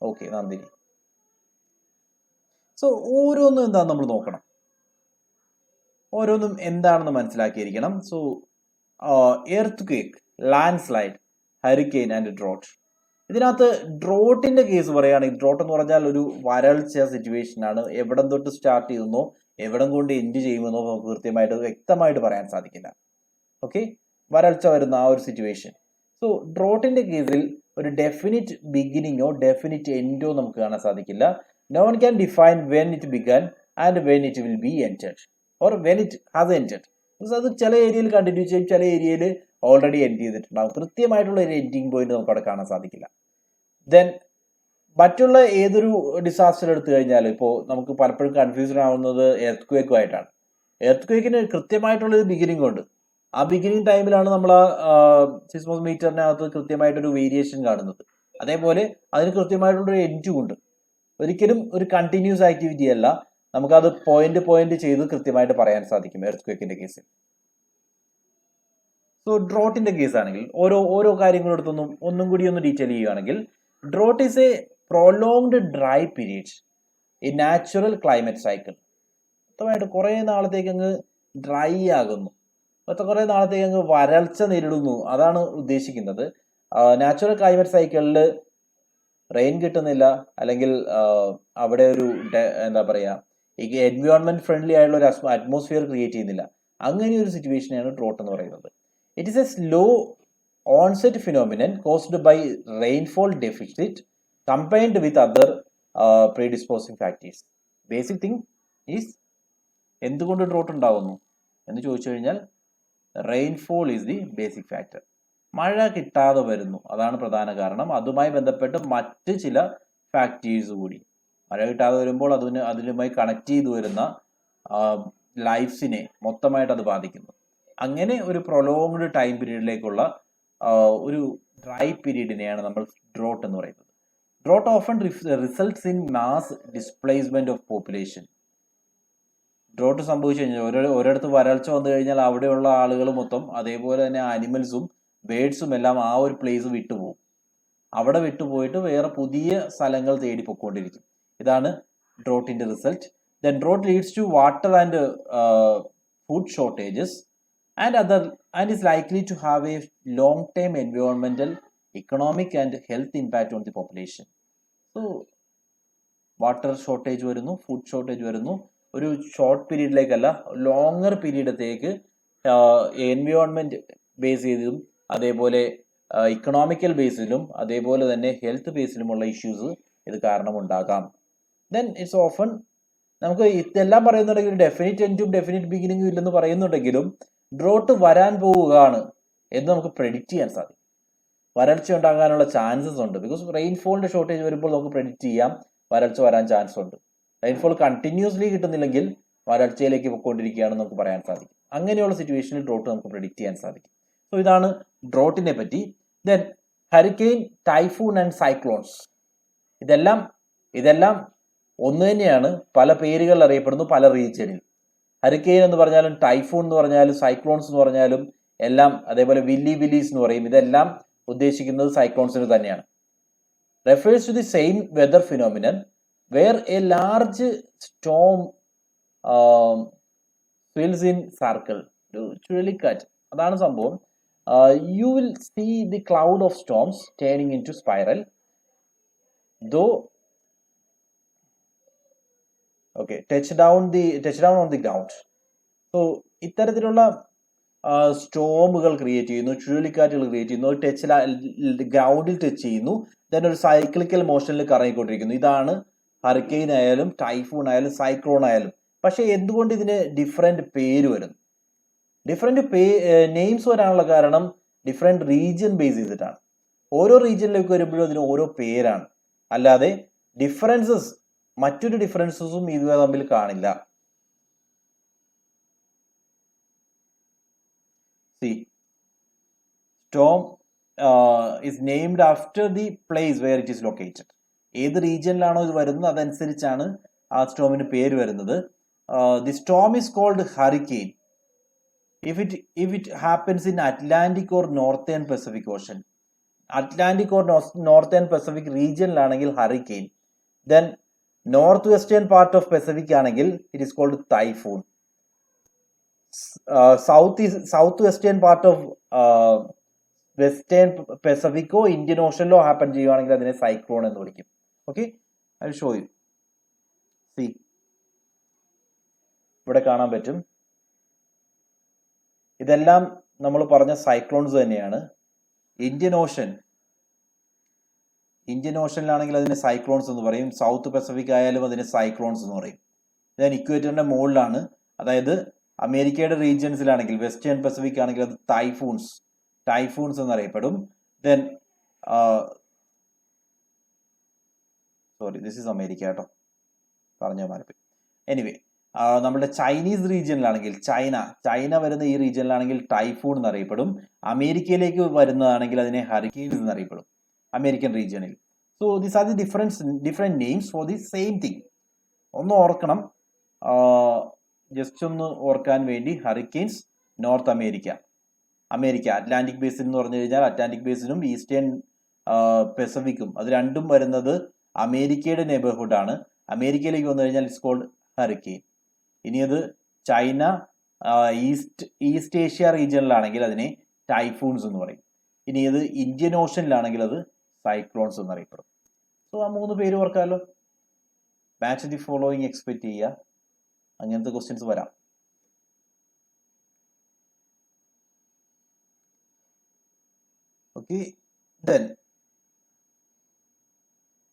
Okay, Nandini. So ഓരോന്നും എന്താണെന്ന് നമ്മൾ നോക്കണം, ഓരോന്നും എന്താണെന്ന് മനസ്സിലാക്കിയിരിക്കണം. So earthquake, landslide, hurricane and drought. ഇതിനകത്ത് ഡ്രോട്ടിന്റെ കേസ് പറയുകയാണെങ്കിൽ, ഡ്രോട്ട് എന്ന് പറഞ്ഞാൽ ഒരു വരൾച്ച സിറ്റുവേഷൻ ആണ്. എവിടം തൊട്ട് സ്റ്റാർട്ട് ചെയ്യുന്നോ എവിടം കൊണ്ട് എൻഡ് ചെയ്യുമെന്നോ നമുക്ക് കൃത്യമായിട്ട് വ്യക്തമായിട്ട് പറയാൻ സാധിക്കില്ല. ഓക്കെ, വരൾച്ച വരുന്ന ആ ഒരു സിറ്റുവേഷൻ. സോ ഡ്രോട്ടിന്റെ കേസിൽ ഒരു ഡെഫിനിറ്റ് ബിഗിനിങ്ങോ ഡെഫിനിറ്റ് എൻഡോ നമുക്ക് കാണാൻ സാധിക്കില്ല. No one can define when it began and when it will be ended or when it has ended. അത് ചില ഏരിയയിൽ കണ്ടിന്യൂ ചെയ്യും, ചില ഏരിയയിൽ ഓൾറെഡി എൻഡ് ചെയ്തിട്ടുണ്ടാകും. കൃത്യമായിട്ടുള്ള ഒരു എൻഡിങ് പോയിന്റ് നമുക്ക് അവിടെ കാണാൻ സാധിക്കില്ല. ദെൻ മറ്റുള്ള ഏതൊരു ഡിസാസ്റ്റർ എടുത്തു കഴിഞ്ഞാൽ ഇപ്പോൾ നമുക്ക് പലപ്പോഴും കൺഫ്യൂഷൻ ആവുന്നത് എർത്ത് ക്വേക്കുമായിട്ടാണ്. എർത്ത് ക്വേക്കിന് കൃത്യമായിട്ടുള്ള ഒരു ബിഗിനിങ് ഉണ്ട്. ആ ബിഗിനിങ് ടൈമിലാണ് നമ്മൾ ആ സിസ്മോമീറ്ററിനകത്ത് കൃത്യമായിട്ടൊരു വേരിയേഷൻ കാണുന്നത്. അതേപോലെ അതിന് കൃത്യമായിട്ടുള്ളൊരു എൻഡും ഉണ്ട്. ഒരിക്കലും ഒരു കണ്ടിന്യൂസ് ആക്ടിവിറ്റി അല്ല, നമുക്കത് പോയിന്റ് ചെയ്ത് കൃത്യമായിട്ട് പറയാൻ സാധിക്കും എർത്ത് ക്വേക്കിന്റെ കേസിൽ. സോ ഡ്രോട്ടിന്റെ കേസ് ആണെങ്കിൽ ഓരോ കാര്യങ്ങളും എടുത്തൊന്നും ഒന്നും കൂടി ഒന്ന് ഡീറ്റെയിൽ ചെയ്യുകയാണെങ്കിൽ, drought is A prolonged dry period in natural climate cycle. മൊത്തമായിട്ട് കുറേ നാളത്തേക്ക് അങ്ങ് ഡ്രൈ ആകുന്നു, കുറേ നാളത്തേക്ക് അങ്ങ് വരൾച്ച നേരിടുന്നു, അതാണ് ഉദ്ദേശിക്കുന്നത്. നാച്ചുറൽ ക്ലൈമറ്റ് സൈക്കിളിൽ റെയിൻ കിട്ടുന്നില്ല, അല്ലെങ്കിൽ അവിടെ ഒരു എന്താ പറയുക, ഈ എൻവയോൺമെന്റ് ഫ്രണ്ട്ലി ആയിട്ടുള്ള ഒരു അറ്റ്മോസ്ഫിയർ ക്രിയേറ്റ് ചെയ്യുന്നില്ല. അങ്ങനെ ഒരു സിറ്റുവേഷനാണ് ഡ്രോട്ട് എന്ന് പറയുന്നത്. It is a slow onset phenomenon caused by rainfall deficit combined with other predisposing factors. Basic thing is, എന്തുകൊണ്ട് ഡ്രോട്ട് ഉണ്ടാവുന്നു എന്ന് ചോദിച്ചു കഴിഞ്ഞാൽ, rainfall is the basic factor. മഴ കിട്ടാതെ വരുന്നു, അതാണ് പ്രധാന കാരണം. അതുമായി ബന്ധപ്പെട്ട് മറ്റ് ചില ഫാക്ടേഴ്സ് കൂടി, മഴ കിട്ടാതെ വരുമ്പോൾ അതിലുമായി കണക്ട് ചെയ്തു വരുന്ന ലൈഫ്സിനെ മൊത്തമായിട്ട് അത് ബാധിക്കുന്നു. അങ്ങനെ ഒരു പ്രൊലോങ്ഡ് ടൈം പീരീഡിലേക്കുള്ള ഒരു ഡ്രൈ പീരീഡിനെയാണ് നമ്മൾ ഡ്രോട്ട് എന്ന് പറയുന്നത്. Drought often results in mass displacement of population. Drought സംഭവിച്ചു കഴിഞ്ഞാൽ, ഒരിടത്ത് വരൾച്ച വന്നു കഴിഞ്ഞാൽ അവിടെയുള്ള ആളുകൾ മൊത്തം, അതേപോലെ തന്നെ ആനിമൽസും ബേഡ്സും എല്ലാം ആ ഒരു പ്ലേസ് വിട്ടുപോകും. അവിടെ വിട്ടുപോയിട്ട് വേറെ പുതിയ സ്ഥലങ്ങൾ തേടി പൊയ്ക്കൊണ്ടിരിക്കും. ഇതാണ് ഡ്രോട്ടിന്റെ result. Then drought leads to water and food shortages and is likely to have a long-term environmental, economic and health impact on the population. So water shortage വരുന്നു, ഫുഡ് ഷോർട്ടേജ് വരുന്നു. ഒരു ഷോർട്ട് പീരീഡിലേക്കല്ല, ലോങ്ങർ പീരീഡത്തേക്ക് എൻവയോൺമെന്റ് ബേസ് ചെയ്തും അതേപോലെ economical ബേസിലും അതേപോലെ തന്നെ health ബേസിലുമുള്ള issues ഇത് കാരണമുണ്ടാകാം. Then it's often, നമുക്ക് ഇതെല്ലാം പറയുന്നുണ്ടെങ്കിലും ഡെഫിനിറ്റ് എൻഡും ഡെഫിനിറ്റ് ബിഗിനിങ്ങും ഇല്ലെന്ന് പറയുന്നുണ്ടെങ്കിലും ഡ്രോട്ട് വരാൻ പോവുകയാണ് എന്ന് നമുക്ക് പ്രെഡിക്റ്റ് ചെയ്യാൻ സാധിക്കും. വരൾച്ച ഉണ്ടാകാനുള്ള ചാൻസസ് ഉണ്ട്. ബിക്കോസ് റെയിൻഫോളിന്റെ ഷോർട്ടേജ് വരുമ്പോൾ നമുക്ക് പ്രെഡിക്റ്റ് ചെയ്യാം വരൾച്ച വരാൻ ചാൻസ് ഉണ്ട്. റെയിൻഫോൾ കണ്ടിന്യൂസ്ലി കിട്ടുന്നില്ലെങ്കിൽ വരൾച്ചയിലേക്ക് പോയിക്കൊണ്ടിരിക്കുകയാണെന്ന് നമുക്ക് പറയാൻ സാധിക്കും. അങ്ങനെയുള്ള സിറ്റുവേഷനിൽ ഡ്രോട്ട് നമുക്ക് പ്രെഡിക്റ്റ് ചെയ്യാൻ സാധിക്കും. സോ ഇതാണ് ഡ്രോട്ടിനെ പറ്റി. Then hurricane, typhoon and cyclones, ഇതെല്ലാം ഒന്ന് തന്നെയാണ്, പല പേരുകൾ അറിയപ്പെടുന്നു പല റീജിയനിൽ. ഹരിക്കെയിൻ എന്ന് പറഞ്ഞാലും ടൈഫൂൺ എന്ന് പറഞ്ഞാലും സൈക്ലോൺസ് എന്ന് പറഞ്ഞാലും എല്ലാം, അതേപോലെ വില്ലീസ് എന്ന് പറയും, ഇതെല്ലാം ഉദ്ദേശിക്കുന്നത് സൈക്ലോൺസിന് തന്നെയാണ്. Refers to the same weather phenomenon where a large storm fills in circle. ഒരു ചുഴലിക്കാറ്റ്, അതാണ് സംഭവം. You will see the cloud of storms turning into spiral, though touch down on the ground. So ഇത്തരത്തിലുള്ള സ്റ്റോമുകൾ ക്രിയേറ്റ് ചെയ്യുന്നു, ചുഴലിക്കാറ്റുകൾ create ചെയ്യുന്നു, ഗ്രൗണ്ടിൽ touch ചെയ്യുന്നു, then ഒരു സൈക്ലിക്കൽ മോഷനിൽ കറങ്ങിക്കൊണ്ടിരിക്കുന്നു. ഇതാണ് ഹറിക്കെയിൻ ആയാലും ടൈഫൂൺ ആയാലും സൈക്ലോൺ ആയാലും. പക്ഷെ എന്തുകൊണ്ട് ഇതിന് ഡിഫറെന്റ് പേര് വരുന്നു? ഡിഫറെന്റ് നെയിംസ് വരാനുള്ള കാരണം ഡിഫറെന്റ് റീജിയൻ ബേസ് ചെയ്തിട്ടാണ്. ഓരോ റീജിയനിലേക്ക് വരുമ്പോഴും അതിന് ഓരോ പേരാണ്, അല്ലാതെ മറ്റൊരു ഡിഫറൻസസും ഇത് തമ്മിൽ കാണില്ല. Storm is named after the place where it is located. ഏത് റീജിയനിലാണോ ഇത് വരുന്നത് അതനുസരിച്ചാണ് ആ സ്റ്റോമിന് പേര് വരുന്നത്. The storm is called hurricane if it happens in Atlantic or Northern Pacific Ocean. Atlantic or Northern Pacific regionിലാണെങ്കിൽ hurricane. Then northwestern part of Pacific ആണെങ്കിൽ it is called typhoon. Southwestern part of western പെസഫിക്കോ Indian ഓഷനിലോ happen ചെയ്യുവാണെങ്കിൽ അതിനെ cyclone എന്ന് വിളിക്കും. Okay, I will show you. See, ഇവിടെ കാണാൻ പറ്റും, ഇതെല്ലാം നമ്മൾ പറഞ്ഞ സൈക്ലോൺസ് തന്നെയാണ്. ഇന്ത്യൻ ഓഷനിലാണെങ്കിൽ അതിനെ സൈക്ലോൺസ് എന്ന് പറയും. സൗത്ത് പസഫിക് ആയാലും അതിനെ സൈക്ലോൺസ് എന്ന് പറയും. ഞാൻ ഇക്വേറ്ററിന്റെ മുകളിലാണ്, അതായത് അമേരിക്കയുടെ റീജിയൻസിലാണെങ്കിൽ വെസ്റ്റേൺ പസഫിക് ആണെങ്കിൽ അത് typhoons എന്നറിയപ്പെടും. Then this is America കേട്ടോ, പറഞ്ഞ മാറിപ്പോയി. എനിവേ, നമ്മുടെ ചൈനീസ് റീജിയനിലാണെങ്കിൽ ചൈന വരുന്ന ഈ റീജിയനിലാണെങ്കിൽ ടൈഫൂൺ എന്നറിയപ്പെടും. അമേരിക്കയിലേക്ക് വരുന്നതാണെങ്കിൽ അതിനെ ഹറിക്കെയിൻസ് എന്നറിയപ്പെടും അമേരിക്കൻ റീജിയനിൽ. So these are the different names for the same thing. ഒന്ന് ഓർക്കണം, ജസ്റ്റ് ഒന്ന് ഓർക്കാൻ വേണ്ടി, ഹറിക്കെയിൻസ് നോർത്ത് അമേരിക്ക, അറ്റ്ലാന്റിക് ബേസിൻ എന്ന് പറഞ്ഞു കഴിഞ്ഞാൽ അറ്റ്ലാന്റിക് ബേസിനും ഈസ്റ്റേൺ പെസഫിക്കും അത് രണ്ടും വരുന്നത് അമേരിക്കയുടെ നെയ്ബർഹുഡ് ആണ്. അമേരിക്കയിലേക്ക് വന്നു കഴിഞ്ഞാൽ ഇറ്റ്സ് കോൾഡ് ഹറിക്കെയിൻ. ഇനി അത് ചൈന ഈസ്റ്റ് ഏഷ്യ റീജിയനിലാണെങ്കിൽ അതിനെ ടൈഫൂൺസ് എന്ന് പറയും. ഇനി അത് ഇന്ത്യൻ ഓഷനിലാണെങ്കിൽ അത് സൈക്ലോൺസ് എന്നറിയപ്പെടും. സോ ആ 3 പേര് ഓർക്കാമല്ലോ. മാച്ച് ദി ഫോളോയിങ് എക്സ്പെക്ട് ചെയ്യുക, അങ്ങനത്തെ ക്വസ്റ്റ്യൻസ് വരാം. Okay, then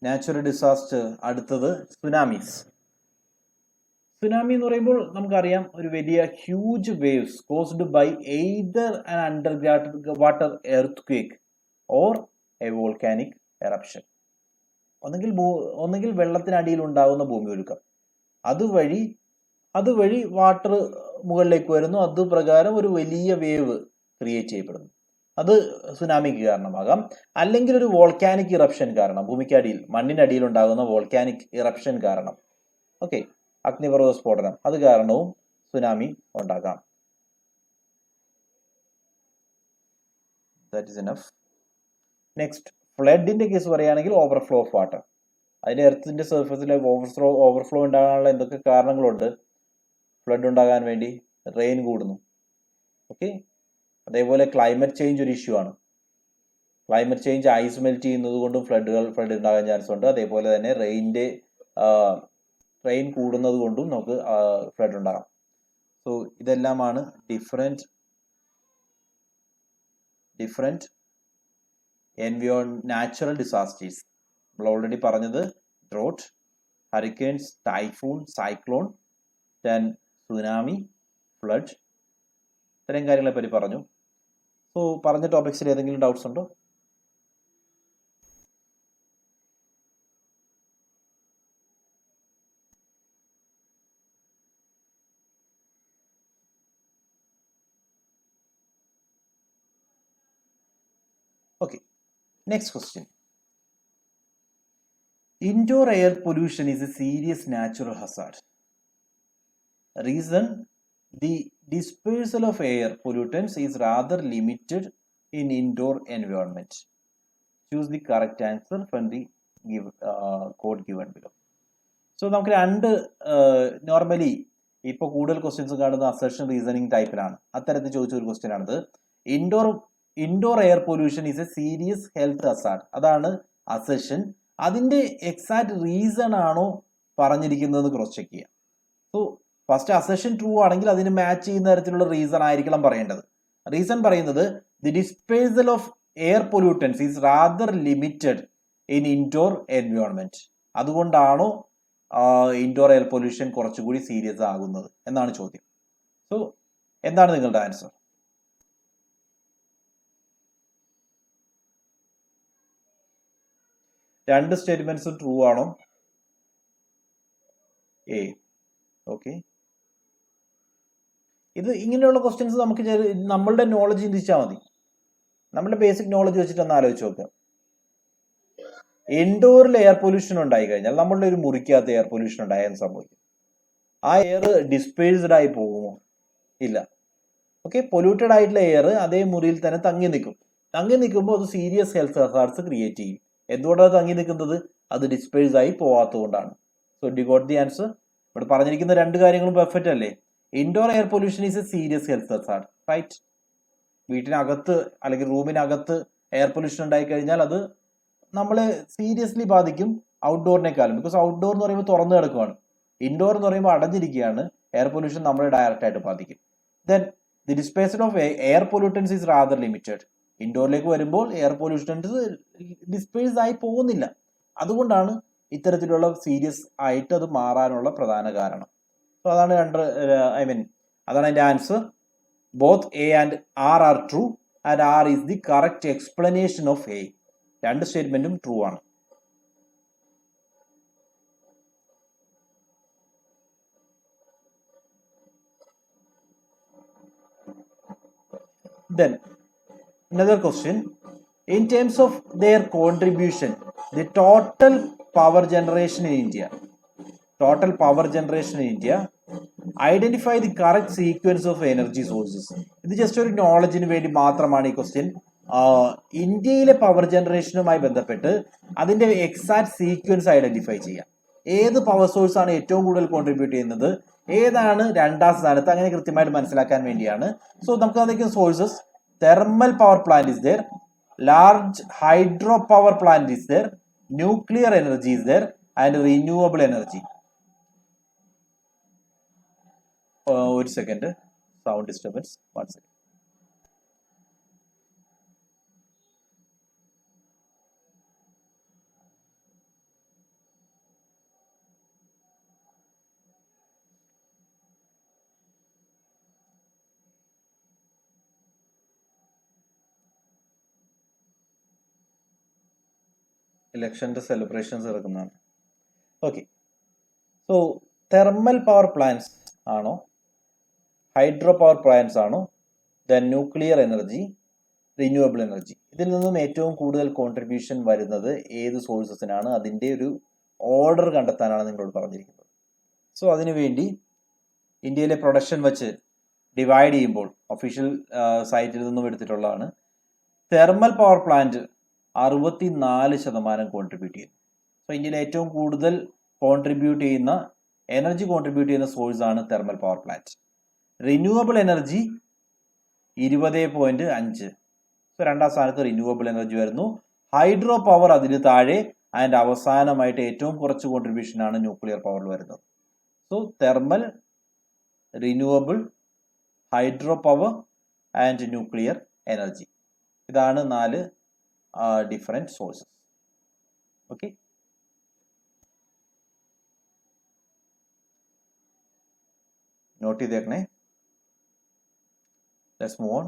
natural disaster. അടുത്തത് സുനാമീസ്. സുനാമി എന്ന് പറയുമ്പോൾ നമുക്കറിയാം, ഒരു വലിയ huge waves caused by either an underwater earthquake or a volcanic eruption. ഒന്നെങ്കിൽ വെള്ളത്തിനടിയിൽ ഉണ്ടാകുന്ന ഭൂമി ഒഴുക്കം, അതുവഴി വാട്ടർ മുകളിലേക്ക് വരുന്നു, അതുപ്രകാരം ഒരു വലിയ വേവ് ക്രിയേറ്റ് ചെയ്യപ്പെടുന്നു. അത് സുനാമിക്ക് കാരണമാകാം. അല്ലെങ്കിൽ ഒരു വോൾക്കാനിക് ഇറപ്ഷൻ കാരണം, ഭൂമിക്കടിയിൽ മണ്ണിനടിയിൽ ഉണ്ടാകുന്ന വോൾക്കാനിക് ഇറപ്ഷൻ കാരണം, ഓക്കെ, അഗ്നിപർവ്വത സ്ഫോടനം, അത് കാരണവും സുനാമി ഉണ്ടാകാം. That is enough. നെക്സ്റ്റ്, ഫ്ലഡിന്റെ കേസ് പറയുകയാണെങ്കിൽ ഓവർഫ്ലോ ഓഫ് വാട്ടർ. അതിന്റെ എർത്തിന്റെ സർഫസിലെ ഓവർഫ്ലോ ഉണ്ടാകാനുള്ള എന്തൊക്കെ കാരണങ്ങളുണ്ട് ഫ്ലഡ് ഉണ്ടാകാൻ വേണ്ടി? റെയിൻ കൂടുന്നു, ഓക്കെ. അതേപോലെ ക്ലൈമറ്റ് ചേഞ്ച് ഒരു ഇഷ്യൂ ആണ്. ക്ലൈമറ്റ് ചേഞ്ച്, ഐസ് മെൽറ്റ് ചെയ്യുന്നത് കൊണ്ടും ഫ്ലഡ് ഉണ്ടാകാൻ ചാൻസ് ഉണ്ട്. അതേപോലെ തന്നെ റെയിൻ കൂടുന്നത് കൊണ്ടും നമുക്ക് ഫ്ലഡ് ഉണ്ടാകാം. സോ ഇതെല്ലാമാണ് ഡിഫറെന്റ് നാച്ചുറൽ ഡിസാസ്റ്റേഴ്സ്. നമ്മൾ ഓൾറെഡി പറഞ്ഞത് drought, hurricanes, typhoon, cyclone, then tsunami, flood, ഇത്രയും കാര്യങ്ങളെ പറ്റി പറഞ്ഞു. സോ പറഞ്ഞ ടോപ്പിക്സിൽ ഏതെങ്കിലും ഡൗട്ട്സ് ഉണ്ടോ? Okay, next question. Indoor air pollution is a serious natural hazard. Reason: the dispersal of air pollutants is rather limited in indoor environment. Choose the correct answer from the code given below. So നമുക്ക് രണ്ട് normally ഇപ്പോൾ കൂടുതൽ questions കാണുന്ന assertion reasoning ടൈപ്പിലാണ്. അത്തരത്തിൽ ചോദിച്ച ഒരു question ആണിത്. Indoor air pollution is a serious health hazard. അതാണ് അസർഷൻ. അതിന്റെ എക്സാക്ട് റീസൺ ആണോ പറഞ്ഞിരിക്കുന്നത് ക്രോസ് ചെക്ക് ചെയ്യാം. സോ ഫസ്റ്റ് അസർഷൻ ട്രൂ ആണെങ്കിൽ അതിന് മാച്ച് ചെയ്യുന്ന തരത്തിലുള്ള റീസൺ ആയിരിക്കണം പറയേണ്ടത്. റീസൺ പറയുന്നത് the dispersal of air pollutants is rather limited in indoor environment. അതുകൊണ്ടാണോ ഇൻഡോർ എയർ പൊല്യൂഷൻ കുറച്ചുകൂടി സീരിയസ് ആകുന്നത് എന്നാണ് ചോദ്യം. സോ എന്താണ് നിങ്ങളുടെ ആൻസർ? രണ്ട് സ്റ്റേറ്റ്മെന്റ്സും ട്രൂ ആണോ? എ. ഓക്കെ, ഇത് ഇങ്ങനെയുള്ള ക്വസ്റ്റ്യൻസ് നമുക്ക് നമ്മളുടെ നോളജ് ചിന്തിച്ചാൽ മതി. നമ്മളുടെ ബേസിക് നോളജ് വെച്ചിട്ട് ഒന്ന് ആലോചിച്ച് നോക്കുക. ഇൻഡോറിൽ എയർ പൊല്യൂഷൻ ഉണ്ടായി കഴിഞ്ഞാൽ നമ്മളുടെ ഒരു മുറിക്കകത്ത് എയർ പൊല്യൂഷൻ ഉണ്ടായാൽ സംഭവിക്കും. ആ എയർ ഡിസ്പേഴ്സ്ഡ് ആയി പോകുമോ? ഇല്ല. ഓക്കെ, പൊല്യൂട്ടഡ് ആയിട്ടുള്ള എയർ അതേ മുറിയിൽ തന്നെ തങ്ങി നിൽക്കും. തങ്ങി നിൽക്കുമ്പോൾ അത് സീരിയസ് ഹെൽത്ത് ഹസാർഡ്സ് ക്രിയേറ്റ് ചെയ്യും. എന്തുകൊണ്ടാണ് തങ്ങി നിൽക്കുന്നത്? അത് ഡിസ്പേഴ്സ് ആയി പോവാത്തതുകൊണ്ടാണ്. So we got the answer. ഇവിടെ പറഞ്ഞിരിക്കുന്ന രണ്ട് കാര്യങ്ങളും പെർഫെക്റ്റ് അല്ലേ? Indoor air pollution is a serious health hazard, right? വീട്ടിനകത്ത് അല്ലെങ്കിൽ റൂമിനകത്ത് എയർ പൊല്യൂഷൻ ഉണ്ടായി കഴിഞ്ഞാൽ അത് നമ്മളെ സീരിയസ്ലി ബാധിക്കും ഔട്ട്ഡോറിനേക്കാളും. ബിക്കോസ് ഔട്ട്ഡോർ എന്ന് പറയുമ്പോൾ തുറന്നു കിടക്കുകയാണ്, ഇൻഡോർ എന്ന് പറയുമ്പോൾ അടഞ്ഞിരിക്കുകയാണ്. എയർ പൊല്യൂഷൻ നമ്മളെ ഡയറക്റ്റ് ആയിട്ട് ബാധിക്കും. Then the dispersal of air pollutants is rather limited. ഇൻഡോറിലേക്ക് വരുമ്പോൾ എയർ പൊല്യൂഷൻസ് ഡിസ്പേഴ്സ് ആയി പോകുന്നില്ല. അതുകൊണ്ടാണ് ഇത്തരത്തിലുള്ള സീരിയസ് ആയിട്ട് അത് മാറാനുള്ള പ്രധാന കാരണം. സോ അതാണ് അതാണ് അതിന്റെ answer. Both A and R R true and R is the correct explanation of A. രണ്ട് സ്റ്റേറ്റ്മെന്റും ട്രൂ ആണ്. Then another question, in terms of their contribution, the total power generation in India, identify the correct sequence of energy sources. ഇത് just ഒരു നോളജിന് വേണ്ടി മാത്രമാണ് ഈ question. ഇന്ത്യയിലെ power ജനറേഷനുമായി ബന്ധപ്പെട്ട് അതിന്റെ എക്സാക്ട് സീക്വൻസ് ഐഡന്റിഫൈ ചെയ്യാം. ഏത് പവർ സോഴ്സ് ആണ് ഏറ്റവും കൂടുതൽ കോൺട്രിബ്യൂട്ട് ചെയ്യുന്നത്, ഏതാണ് രണ്ടാം സ്ഥാനത്ത്, അങ്ങനെ കൃത്യമായിട്ട് മനസ്സിലാക്കാൻ വേണ്ടിയാണ്. സോ നമുക്ക് അതൊക്കെ sources: thermal power plant is there, large hydro power plant is there, nuclear energy is there and renewable energy. ഒരു സെക്കൻഡ്, സൗണ്ട് ഡിസ്റ്റർബൻസ്. 1 second. ഇലക്ഷന്റെ സെലിബ്രേഷൻസ് നടക്കുന്നതാണ്. Okay, so thermal power plants ആണോ, ഹൈഡ്രോ പവർ പ്ലാന്റ്സ് ആണോ, then nuclear energy, renewable energy? ഇതിൽ നിന്നും ഏറ്റവും കൂടുതൽ contribution വരുന്നത് ഏത് സോഴ്സസിനാണ്? അതിൻ്റെ ഒരു ഓർഡർ കണ്ടെത്താനാണ് നിങ്ങളോട് പറഞ്ഞിരിക്കുന്നത്. സോ അതിനുവേണ്ടി ഇന്ത്യയിലെ പ്രൊഡക്ഷൻ വെച്ച് ഡിവൈഡ് ചെയ്യുമ്പോൾ ഒഫീഷ്യൽ സൈറ്റിൽ നിന്നും എടുത്തിട്ടുള്ളതാണ്. തെർമൽ പവർ പ്ലാന്റ് 64% കോൺട്രിബ്യൂട്ട് ചെയ്യുന്നു. സോ ഇന്ത്യയിൽ ഏറ്റവും കൂടുതൽ എനർജി കോൺട്രിബ്യൂട്ട് ചെയ്യുന്ന സോഴ്സ് ആണ് thermal power plant. Renewable energy 20.5. So രണ്ടാം സ്ഥാനത്ത് റിന്യൂവബിൾ എനർജി വരുന്നു. ഹൈഡ്രോ പവർ അതിന് താഴെ, ആൻഡ് അവസാനമായിട്ട് ഏറ്റവും കുറച്ച് കോൺട്രിബ്യൂഷൻ ആണ് ന്യൂക്ലിയർ പവറിൽ വരുന്നത്. So thermal, renewable, hydro power and nuclear energy, ഇതാണ് 4 ഡിഫറെന്റ് സോഴ്സസ്. ഓക്കെ, നോട്ട് ചെയ്തേക്കണേ. Let's move on.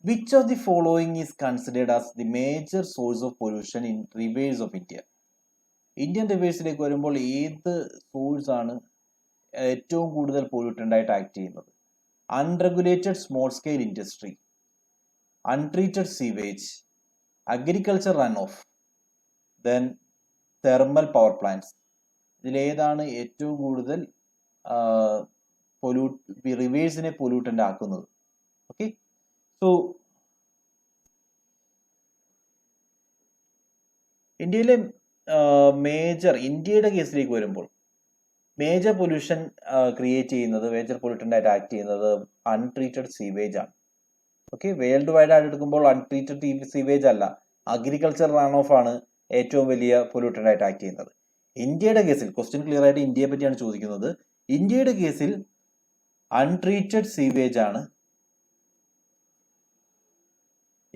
Which of the following is considered as the major source of pollution in rivers of India? Indian റിവേഴ്സിലേക്ക് വരുമ്പോൾ ഏത് source ആണ് ഏറ്റവും കൂടുതൽ pollutant ആയിട്ട് act ചെയ്യുന്നത്? Unregulated small scale industry, untreated sewage, agriculture runoff, then thermal power plants. ഇതിലേതാണ് ഏറ്റവും കൂടുതൽ റിവേഴ്സിനെ പൊല്യൂട്ടൻ്റ് ആക്കുന്നത്? ഓക്കെ, സോ ഇന്ത്യയിലെ ഇന്ത്യയുടെ കേസിലേക്ക് വരുമ്പോൾ മേജർ പൊല്യൂഷൻ ക്രിയേറ്റ് ചെയ്യുന്നത്, മേജർ പൊല്യൂട്ടൻ്റ് ആയിട്ട് ആക്ട് ചെയ്യുന്നത് അൺട്രീറ്റഡ് സീവേജ് ആണ്. ഓക്കെ, വേൾഡ് വൈഡ് ആയിട്ട് എടുക്കുമ്പോൾ അൺട്രീറ്റഡ് സീവേജ് അല്ല, അഗ്രികൾച്ചർ റൺ ഓഫ് ആണ് ഏറ്റവും വലിയ പൊല്യൂട്ടൻ്റ് ആയിട്ട് ആക്ട് ചെയ്യുന്നത്. ഇന്ത്യയുടെ കേസിൽ, ക്വസ്റ്റ്യൻ ക്ലിയർ ആയിട്ട് ഇന്ത്യയെ പറ്റിയാണ് ചോദിക്കുന്നത്, ഇന്ത്യയുടെ കേസിൽ അൺട്രീറ്റഡ് സീവേജ് ആണ്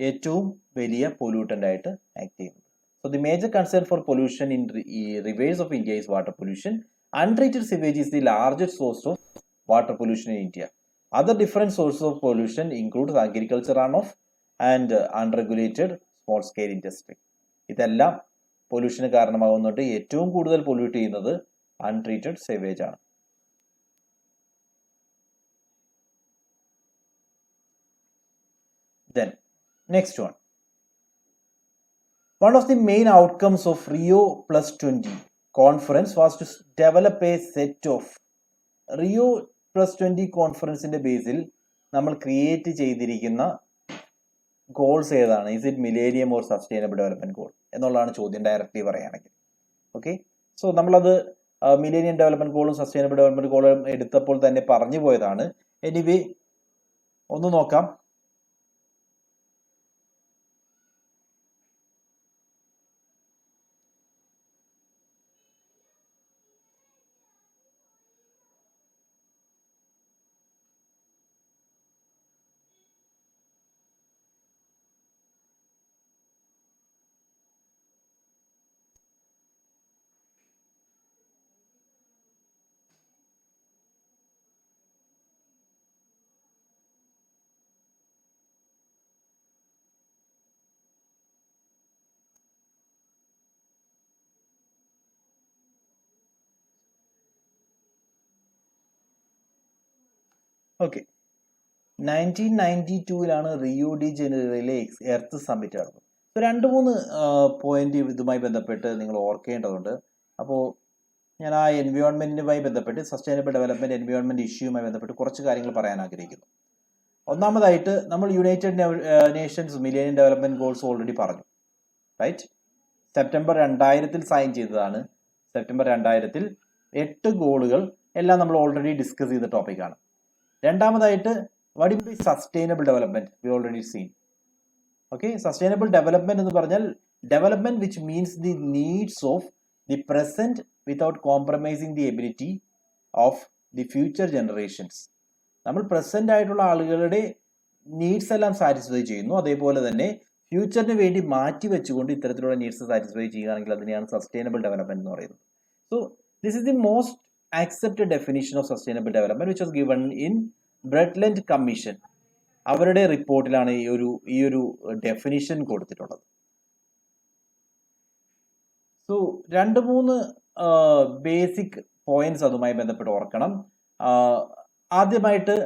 ഏറ്റവും വലിയ പൊല്യൂട്ടൻ്റ് ആയിട്ട് ആക്ട് ചെയ്യുന്നത്. So the major concern for pollution in rivers of India is water pollution. Untreated sewage is the largest source of water pollution in India. Other different sources of pollution include agriculture runoff and unregulated small scale industry. ഇതെല്ലാം പൊല്യൂഷന് കാരണമാകുന്നുണ്ട്. ഏറ്റവും കൂടുതൽ pollute ചെയ്യുന്നത് untreated sewage ആണ്. Then next one. One of the main outcomes of Rio+20 conference was to develop a set of Rio+20 കോൺഫറൻസിന്റെ ബേസിൽ നമ്മൾ create ചെയ്തിരിക്കുന്ന ഗോൾസ് ഏതാണ്? Is it millennium or sustainable development goal എന്നുള്ളതാണ് ചോദ്യം, ഡയറക്റ്റ്ലി പറയുകയാണെങ്കിൽ. ഓക്കെ, സോ നമ്മളത് മിലേനിയം ഡെവലപ്മെന്റ് ഗോളും സസ്റ്റൈനബിൾ ഡെവലപ്മെന്റ് ഗോളും എടുത്തപ്പോൾ തന്നെ പറഞ്ഞു പോയതാണ്. എനിവേ ഒന്ന് നോക്കാം. ഓക്കെ, 1992 റിയോ ഡി ജനീറോയിലെ എർത്ത് സമ്മിറ്റ് നടന്നത്. ഇപ്പോൾ 2-3 പോയിന്റ് ഇതുമായി ബന്ധപ്പെട്ട് നിങ്ങൾ ഓർക്കേണ്ടതുണ്ട്. അപ്പോൾ ഞാൻ ആ എൻവയോൺമെന്റുമായി ബന്ധപ്പെട്ട്, സസ്റ്റൈനബിൾ ഡെവലപ്മെന്റ് എൻവയോൺമെന്റ് ഇഷ്യൂമായി ബന്ധപ്പെട്ട് കുറച്ച് കാര്യങ്ങൾ പറയാൻ ആഗ്രഹിക്കുന്നു. ഒന്നാമതായിട്ട് നമ്മൾ United Nations millennium development goals already പറഞ്ഞു, റൈറ്റ്? സെപ്റ്റംബർ 2000 സൈൻ ചെയ്തതാണ്. സെപ്റ്റംബർ 2000 8 ഗോളുകൾ എല്ലാം നമ്മൾ ഓൾറെഡി ഡിസ്കസ് ചെയ്ത ടോപ്പിക്കാണ്. രണ്ടാമതായിട്ട് what is sustainable development? We already scene. Okay, sustainable development എന്ന് പറഞ്ഞാൽ development which means the needs of the present without compromising the ability of the future generations. നമ്മൾ പ്രസന്റ് ആയിട്ടുള്ള ആളുകളുടെ നീഡ്സ് എല്ലാം സാറ്റിസ്ഫൈ ചെയ്യുന്നു, അതേപോലെ തന്നെ ഫ്യൂച്ചറിന് വേണ്ടി മാറ്റി വെച്ചുകൊണ്ട് ഇത്തരത്തിലുള്ള നീഡ്സ് സാറ്റിസ്ഫൈ ചെയ്യുകയാണെങ്കിൽ അതിനെയാണ് സസ്റ്റൈനബിൾ ഡെവലപ്മെന്റ് എന്ന് പറയുന്നത്. So this is the most accepted definition of sustainable development which was given in Brundtland Commission. അവരുടെ റിപ്പോർട്ടിലാണ് ഈ ഒരു ഡെഫിനിഷൻ കൊടുത്തിട്ടുള്ളത്. സോ 2-3 ബേസിക് പോയിന്റ്സ് അതുമായി ബന്ധപ്പെട്ട് ഓർക്കണം. ആദ്യമായിട്ട്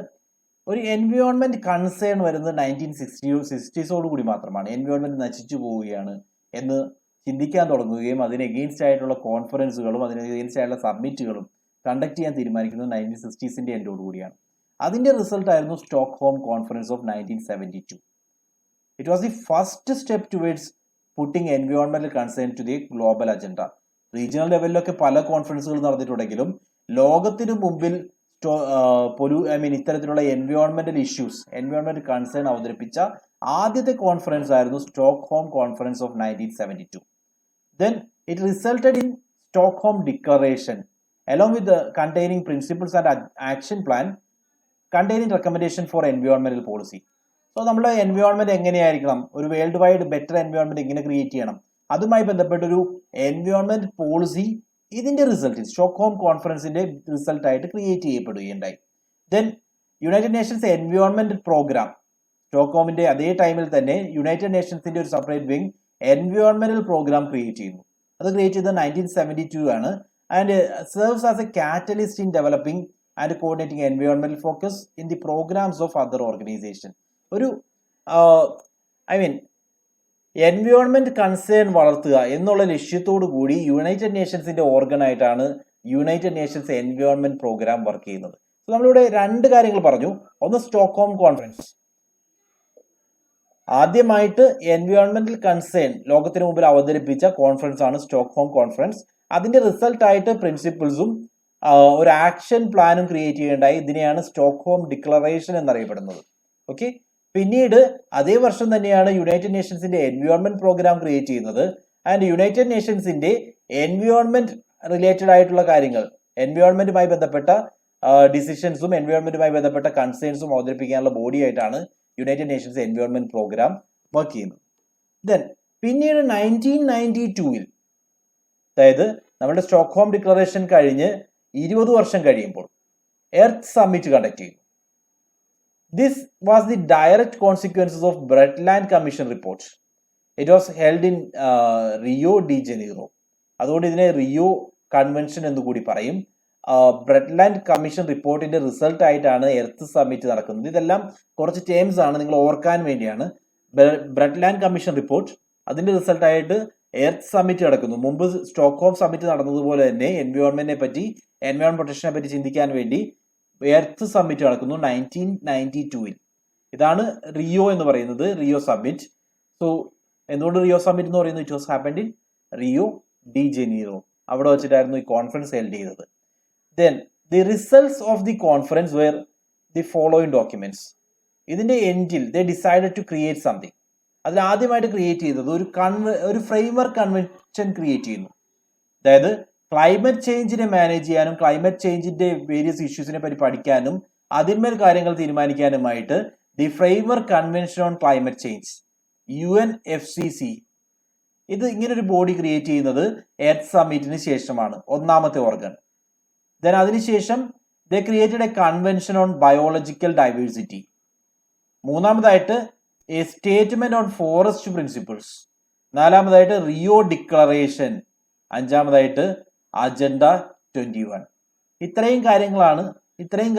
ഒരു എൻവയോൺമെന്റ് കൺസേൺ വരുന്നത് 1960s കൂടി മാത്രമാണ്. എൻവയോൺമെന്റ് നശിച്ചു പോവുകയാണ് എന്ന് ചിന്തിക്കാൻ തുടങ്ങുകയും അതിന് എഗെയിൻസ്റ്റ് ആയിട്ടുള്ള കോൺഫറൻസുകളും അതിന് എഗെയിൻസ്റ്റ് ആയിട്ടുള്ള സബ്മിറ്റുകളും കണ്ടക്ട് ചെയ്യാൻ തീരുമാനിക്കുന്നത് 1960s എൻഡോടുകൂടിയാണ്. അതിന്റെ റിസൾട്ട് ആയിരുന്നു Stockholm conference of 1972. It was the first step towards putting എൻവയോൺമെന്റൽ concern to the global agenda. Regional ലെവലിലൊക്കെ പല കോൺഫറൻസുകൾ നടന്നിട്ടുണ്ടെങ്കിലും ലോകത്തിനു മുമ്പിൽ ഇത്തരത്തിലുള്ള എൻവയോൺമെന്റൽ ഇഷ്യൂസ്, എൻവയോൺമെന്റൽ കൺസേൺ അവതരിപ്പിച്ച ആദ്യത്തെ കോൺഫറൻസ് ആയിരുന്നു Stockholm conference of 1972. Then it resulted in Stockholm Declaration along with the containing principles and action plan containing recommendation for environmental policy. So നമ്മൾ എൻവയോൺമെന്റ് എങ്ങനെയായിരിക്കണം, ഒരു വേൾഡ് വൈഡ് ബെറ്റർ എൻവയോൺമെന്റ് എങ്ങനെ create ചെയ്യണം, അതുമായി ബന്ധപ്പെട്ടൊരു എൻവയോൺമെന്റ് പോളിസി ഇതിന്റെ result Stockholm കോൺഫറൻസിന്റെ result ആയിട്ട് ക്രിയേറ്റ് ചെയ്യപ്പെടുകയുണ്ടായി. Then United Nations environment programme, സ്റ്റോക്ക്ഹോമിന്റെ അതേ ടൈമിൽ തന്നെ യുണൈറ്റഡ് നേഷൻസിന്റെ ഒരു സെപ്പറേറ്റ് വിങ് എൻവയോൺമെന്റൽ പ്രോഗ്രാം ക്രിയേറ്റ് ചെയ്യുന്നു. അത് ക്രിയേറ്റ് ചെയ്തത് 1972 ആണ്. And serves as a catalyst in developing and coordinating environmental focus in the programs of other organizations. ഒരു എൻവയോൺമെന്റ് കൺസേൺ വളർത്തുക എന്നുള്ള ലക്ഷ്യത്തോടു കൂടി യുണൈറ്റഡ് നേഷൻസിന്റെ ഓർഗൻ ആയിട്ടാണ് United Nations environment Programme work ചെയ്യുന്നത്. നമ്മളിവിടെ രണ്ട് കാര്യങ്ങൾ പറഞ്ഞു. ഒന്ന് സ്റ്റോക്ക്ഹോം കോൺഫറൻസ്, ആദ്യമായിട്ട് എൻവയോൺമെന്റൽ കൺസേൺ ലോകത്തിന് മുമ്പിൽ അവതരിപ്പിച്ച കോൺഫറൻസ് ആണ് സ്റ്റോക്ക്ഹോം കോൺഫറൻസ്. അതിന്റെ റിസൾട്ട് ആയിട്ട് പ്രിൻസിപ്പിൾസും ഒരു ആക്ഷൻ പ്ലാനും ക്രിയേറ്റ് ചെയ്യേണ്ടായി. ഇതിനെയാണ് സ്റ്റോക്ക്ഹോം ഡിക്ലറേഷൻ എന്നറിയപ്പെടുന്നത്. ഓക്കെ, പിന്നീട് അതേ വർഷം തന്നെയാണ് യുണൈറ്റഡ് നേഷൻസിന്റെ എൻവയോൺമെന്റ് പ്രോഗ്രാം ക്രിയേറ്റ് ചെയ്യുന്നത്. ആൻഡ് യുണൈറ്റഡ് നേഷൻസിന്റെ എൻവയോൺമെന്റ് റിലേറ്റഡ് ആയിട്ടുള്ള കാര്യങ്ങൾ, എൻവയോൺമെന്റുമായി ബന്ധപ്പെട്ട ഡിസിഷൻസും എൻവയോൺമെന്റുമായി ബന്ധപ്പെട്ട കൺസേൺസും അവതരിപ്പിക്കാനുള്ള ബോഡി ആയിട്ടാണ് United Nations environment Programme work ചെയ്യുന്നത്. ദെൻ പിന്നീട് 1992-ൽ, അതായത് നമ്മുടെ സ്റ്റോക്ക്ഹോം ഡിക്ലറേഷൻ കഴിഞ്ഞ് 20 വർഷം കഴിയുമ്പോൾ എർത്ത് സമ്മിറ്റ് കണ്ടക്ട് ചെയ്തു. This was the direct consequences of Brundtland commission report. It was held in Rio de Janeiro. അതുകൊണ്ട് ഇതിനെ റിയോ കൺവെൻഷൻ എന്ന് കൂടി പറയും. ബ്രെറ്റ്ലാൻഡ് കമ്മീഷൻ റിപ്പോർട്ടിന്റെ റിസൾട്ട് ആയിട്ടാണ് എർത്ത് സമ്മിറ്റ് നടക്കുന്നത്. ഇതെല്ലാം കുറച്ച് ടേംസ് ആണ്, നിങ്ങൾ ഓർക്കാൻ വേണ്ടിയാണ്. ബ്രെറ്റ്ലാൻഡ് കമ്മീഷൻ റിപ്പോർട്ട്, അതിന്റെ റിസൾട്ട് ആയിട്ട് എർത്ത് സമ്മിറ്റ് നടക്കുന്നു. മുമ്പ് സ്റ്റോക്ക്ഹോം സമ്മിറ്റ് നടന്നതുപോലെ തന്നെ എൻവയോൺമെന്റിനെ പറ്റി, എൻവയോൺമെന്റ് പ്രൊട്ടക്ഷനെ പറ്റി ചിന്തിക്കാൻ വേണ്ടി എർത്ത് സമ്മിറ്റ് നടക്കുന്നു 1992-ൽ. ഇതാണ് റിയോ എന്ന് പറയുന്നത്, റിയോ സമ്മിറ്റ്. സോ എന്തുകൊണ്ട് റിയോ സമ്മിറ്റ് എന്ന് പറയുന്നത്? It was happened in Rio de Janeiro. അവിടെ വെച്ചിട്ടായിരുന്നു ഈ കോൺഫറൻസ് ഹെൽഡ് ചെയ്തത്. Then the results of the conference were the following documents. ഇതിന്റെ എൻഡിൽ they decided to create something. അതിൽ ആദ്യമായിട്ട് ക്രിയേറ്റ് ചെയ്തത് ഒരു ഫ്രെയിംവർക്ക് കൺവെൻഷൻ ക്രിയേറ്റ് ചെയ്യുന്നു. അതായത് ക്ലൈമറ്റ് ചേഞ്ചിനെ മാനേജ് ചെയ്യാനും ക്ലൈമറ്റ് ചേഞ്ചിന്റെ വേരിയസ് ഇഷ്യൂസിനെ പറ്റി പഠിക്കാനും അതിന്മേൽ കാര്യങ്ങൾ തീരുമാനിക്കാനുമായിട്ട് the framework convention on climate change, UNFCC, ഇത് ഇങ്ങനൊരു ബോഡി ക്രിയേറ്റ് ചെയ്യുന്നത് എർത്ത് സമ്മിറ്റിന് ശേഷമാണ്, ഒന്നാമത്തെ ഓർഗൻ. Then അതിനുശേഷം they created a convention on biological diversity. മൂന്നാമതായിട്ട് a statement on forest principles. നാലാമതായിട്ട് റിയോ ഡിക്ലറേഷൻ. അഞ്ചാമതായിട്ട് അജണ്ട 21. ഇത്രയും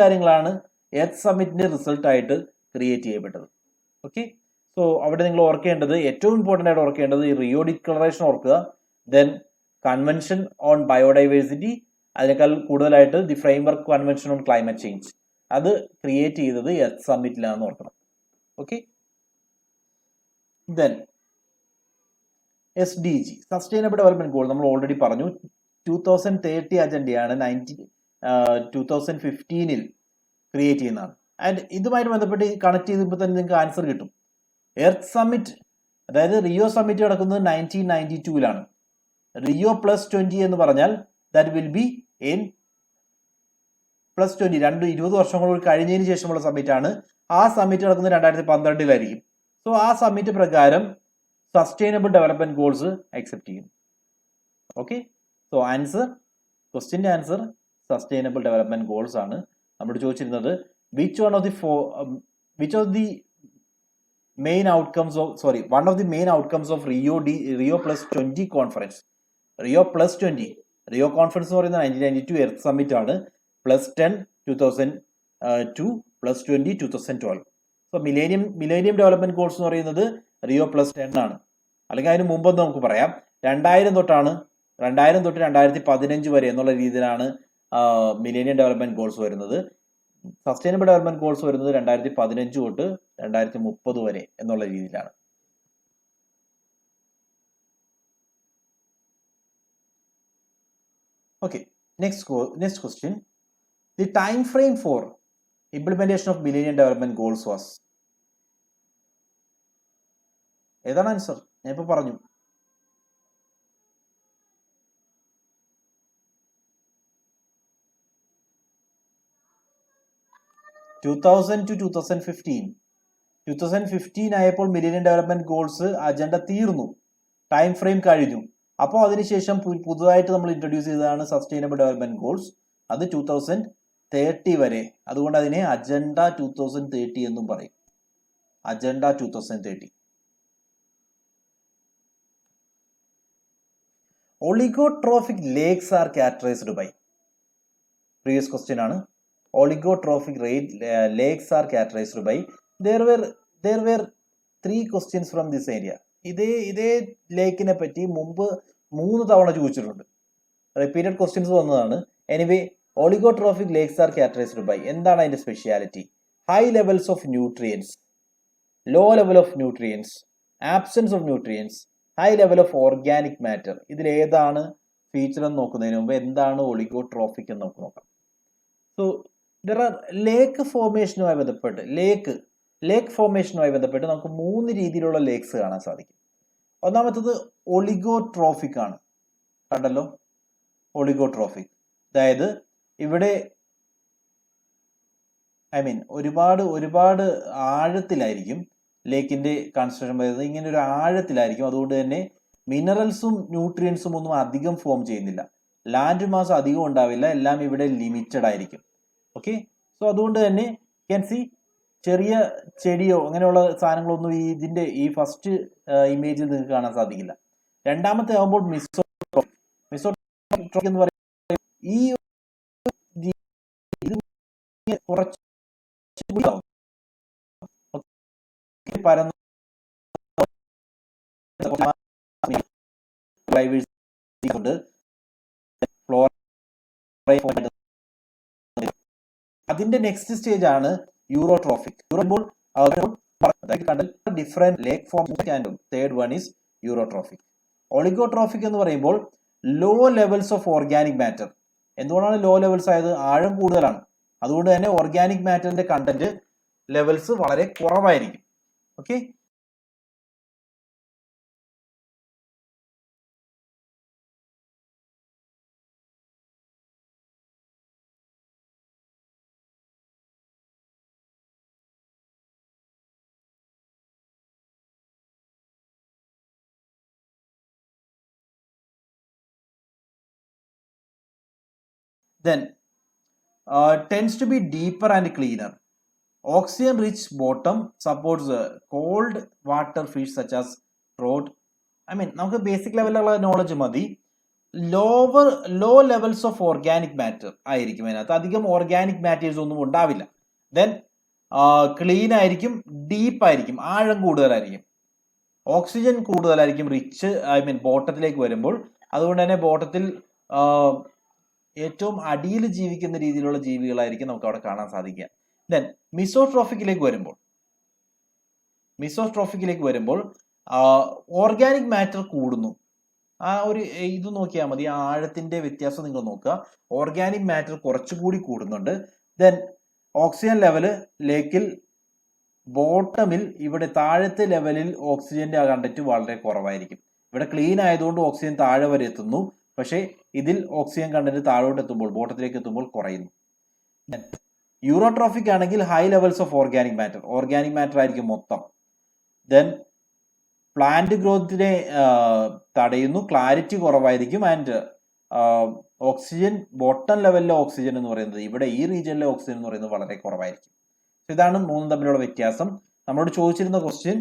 കാര്യങ്ങളാണ് എർത്ത് സമ്മിറ്റിന്റെ റിസൾട്ട് ആയിട്ട് ക്രിയേറ്റ് ചെയ്യപ്പെട്ടത്. ഓക്കെ, സോ അവിടെ നിങ്ങൾ ഓർക്കേണ്ടത്, ഏറ്റവും ഇമ്പോർട്ടൻ്റ് ആയിട്ട് ഓർക്കേണ്ടത് ഈ റിയോ ഡിക്ലറേഷൻ ഓർക്കുക. ദെൻ കൺവെൻഷൻ ഓൺ ബയോഡൈവേഴ്സിറ്റി, അതിനേക്കാൾ കൂടുതലായിട്ട് the framework convention on climate change, അത് ക്രിയേറ്റ് ചെയ്തത് എർത്ത് സമ്മിറ്റിലാണെന്ന് ഓർക്കണം. Okay, then SDG, sustainable development goal, നമ്മൾ ഓൾറെഡി പറഞ്ഞു. 2030 അജണ്ടയാണ് 2015-ൽ ക്രിയേറ്റ് ചെയ്യുന്നതാണ്. ആൻഡ് ഇതുമായിട്ട് ബന്ധപ്പെട്ട് കണക്ട് ചെയ്തപ്പോൾ തന്നെ നിങ്ങൾക്ക് ആൻസർ കിട്ടും. എർത്ത് സമ്മിറ്റ്, അതായത് റിയോ സമ്മിറ്റ് നടക്കുന്നത് 1992-ലാണ്. റിയോ +20 എന്ന് പറഞ്ഞാൽ ദാറ്റ് വിൽ ബി ഇൻ +20, 20 വർഷം കൂടി കഴിഞ്ഞതിന് ശേഷമുള്ള സമ്മിറ്റ് ആണ്. ആ സമ്മിറ്റ് നടക്കുന്നത് 2012-ലായിരിക്കും. സോ ആ സമ്മിറ്റ് പ്രകാരം സസ്റ്റൈനബിൾ ഡെവലപ്മെന്റ് ഗോൾസ് അക്സെപ്റ്റ് ചെയ്യും. ഓക്കെ, സോ ആൻസർ, ക്വസ്റ്റ്യന്റെ ആൻസർ സസ്റ്റൈനബിൾ ഡെവലപ്മെന്റ് ഗോൾസ് ആണ്. നമ്മൾ ചോദിച്ചിരുന്നത് one of the main outcomes of Rio +20 conference. Rio +20, Rio conference എന്ന് പറയുന്നത് 1992 എർത്ത് സമ്മിറ്റ് ആണ്. +10 2002, +20 2012. സോ മിലേനിയം ഡെവലപ്മെന്റ് ഗോൾസ് എന്ന് പറയുന്നത് റിയോ +10 ആണ്. അല്ലെങ്കിൽ അതിന് മുമ്പെന്ന് നമുക്ക് പറയാം 2000 തൊട്ട് 2015 വരെ എന്നുള്ള രീതിയിലാണ് മിലേനിയം ഡെവലപ്മെന്റ് ഗോൾസ് വരുന്നത്. സസ്റ്റൈനബിൾ ഡെവലപ്മെന്റ് ഗോൾസ് വരുന്നത് 2015 തൊട്ട് 2030 വരെ എന്നുള്ള രീതിയിലാണ്. Okay, next question. The time frame for implementation of Millennium Development Goals was? ഏതാണ് ആൻസർ? ഞാൻ ഇപ്പോൾ പറഞ്ഞു. (2000 to 2015). 2015 ആയപ്പോൾ മില്ലേനിയം ഡെവലപ്മെന്റ് ഗോൾസ് അജണ്ട തീർന്നു, ടൈം ഫ്രെയിം കഴിഞ്ഞു. അപ്പോൾ അതിനുശേഷം പുതുതായിട്ട് നമ്മൾ ഇൻട്രൊഡ്യൂസ് ചെയ്തതാണ് സസ്റ്റൈനബിൾ ഡെവലപ്മെന്റ് ഗോൾസ്. അത് 2030 വരെ. അതുകൊണ്ട് അതിനെ അജണ്ട 2030 എന്നും പറയും. Agenda 2030. Oligotrophic lakes are characterized by. Previous question ആണ്. Oligotrophic lakes are characterized by. There were 3 questions from this area. ഇതേ ലേക്കിനെ പറ്റി മുമ്പ് 3 തവണ ചോദിച്ചിട്ടുണ്ട്. റിപ്പീറ്റഡ് ക്വസ്റ്റ്യൻസ് വന്നതാണ്. Anyway, oligotrophic lakes are characterised by, എന്താണ് അതിന്റെ speciality? High levels of nutrients, low level of nutrients, absence of nutrients, high level of organic matter. ഇതിൽ ഏതാണ് ഫീച്ചർ എന്ന് നോക്കുന്നതിന് മുമ്പ് എന്താണ് ഒളിഗോട്രോഫിക് എന്ന് നമുക്ക് നോക്കാം. സോ ദർ ആർ ലേക്ക് ഫോർമേഷനുമായി ബന്ധപ്പെട്ട് ലേക്ക് ഫോർമേഷനുമായി ബന്ധപ്പെട്ട് നമുക്ക് 3 രീതിയിലുള്ള ലേക്സ് കാണാൻ സാധിക്കും. ഒന്നാമത്തത് ഒളിഗോട്രോഫിക് ആണ്. കണ്ടല്ലോ, ഒളിഗോട്രോഫിക്. അതായത് ഇവിടെ ഒരുപാട് ആഴത്തിലായിരിക്കും ലേക്കിന്റെ കൺസ്ട്രക്ഷൻ വരുന്നത്. ഇങ്ങനെ ഒരു ആഴത്തിലായിരിക്കും. അതുകൊണ്ട് തന്നെ മിനറൽസും ന്യൂട്രിയൻസും ഒന്നും അധികം ഫോം ചെയ്യുന്നില്ല. ലാൻഡ് മാസ് അധികം ഉണ്ടാവില്ല. എല്ലാം ഇവിടെ ലിമിറ്റഡ് ആയിരിക്കും. ഓക്കെ, സോ അതുകൊണ്ട് തന്നെ ക്യാൻ സി ചെറിയ ചെടിയോ അങ്ങനെയുള്ള സാധനങ്ങളൊന്നും ഇതിന്റെ ഈ ഫസ്റ്റ് ഇമേജിൽ നിങ്ങൾക്ക് കാണാൻ സാധിക്കില്ല. രണ്ടാമത്തെ ആകുമ്പോൾ മിസോട്രോഫിക് എന്ന് പറയുന്നത് ഈ കുറച്ച് പരന്ന അതിന്റെ നെക്സ്റ്റ് സ്റ്റേജ് ആണ് eutrophic. Different lake forms and third one is eutrophic. Oligotrophic എന്ന് പറയുമ്പോൾ low levels of organic matter. എന്തുകൊണ്ടാണ് ലോ ലെവൽസ് ആയത്? ആഴം കൂടുതലാണ്. അതുകൊണ്ട് തന്നെ ഓർഗാനിക് മാറ്ററിന്റെ കണ്ടന്റ് ലെവൽസ് വളരെ കുറവായിരിക്കും. Okay, then tends to be deeper and cleaner. Oxygen rich bottom supports cold water fish such as trout. നമുക്ക് ബേസിക് ലെവലിലുള്ള നോളജ് മതി. Low levels of organic matter ആയിരിക്കും അതിനകത്ത്. അധികം ഓർഗാനിക് മാറ്റേഴ്സ് ഒന്നും ഉണ്ടാവില്ല. ദെൻ ക്ലീൻ ആയിരിക്കും, ഡീപ്പ് ആയിരിക്കും, ആഴം കൂടുതലായിരിക്കും, ഓക്സിജൻ കൂടുതലായിരിക്കും, റിച്ച് ബോട്ടത്തിലേക്ക് വരുമ്പോൾ. അതുകൊണ്ട് തന്നെ ബോട്ടത്തിൽ ഏറ്റവും അടിയിൽ ജീവിക്കുന്ന രീതിയിലുള്ള ജീവികളായിരിക്കും നമുക്ക് അവിടെ കാണാൻ സാധിക്കുക. ദെൻ മിസോട്രോഫിക്കിലേക്ക് വരുമ്പോൾ ഓർഗാനിക് മാറ്റർ കൂടുന്നു. ആ ഒരു ഇത് നോക്കിയാൽ മതി, ആ ആഴത്തിന്റെ വ്യത്യാസം നിങ്ങൾ നോക്കുക. ഓർഗാനിക് മാറ്റർ കുറച്ചുകൂടി കൂടുന്നുണ്ട്. ദെൻ ഓക്സിജൻ ലെവല് ലേക്കിൽ ബോട്ടമിൽ ഇവിടെ താഴത്തെ ലെവലിൽ ഓക്സിജന്റെ കണ്ടന്റ് വളരെ കുറവായിരിക്കും. ഇവിടെ ക്ലീൻ ആയതുകൊണ്ട് ഓക്സിജൻ താഴെ വരെ എത്തുന്നു. പക്ഷേ ഇതിൽ ഓക്സിജൻ കണ്ടന്റ് താഴോട്ട് എത്തുമ്പോൾ, ബോട്ടത്തിലേക്ക് എത്തുമ്പോൾ കുറയുന്നു. യൂറോട്രോഫിക് ആണെങ്കിൽ high levels of organic matter ആയിരിക്കും മൊത്തം. ദെൻ പ്ലാന്റ് ഗ്രോത്തിനെ തടയുന്നു, ക്ലാരിറ്റി കുറവായിരിക്കും. ആൻഡ് ഓക്സിജൻ, ബോട്ടം ലെവലിലെ ഓക്സിജൻ എന്ന് പറയുന്നത്, ഇവിടെ ഈ റീജിയനിലെ ഓക്സിജൻ എന്ന് പറയുന്നത് വളരെ കുറവായിരിക്കും. ഇതാണ് 3 തമ്മിലുള്ള വ്യത്യാസം. നമ്മളോട് ചോദിച്ചിരുന്ന question,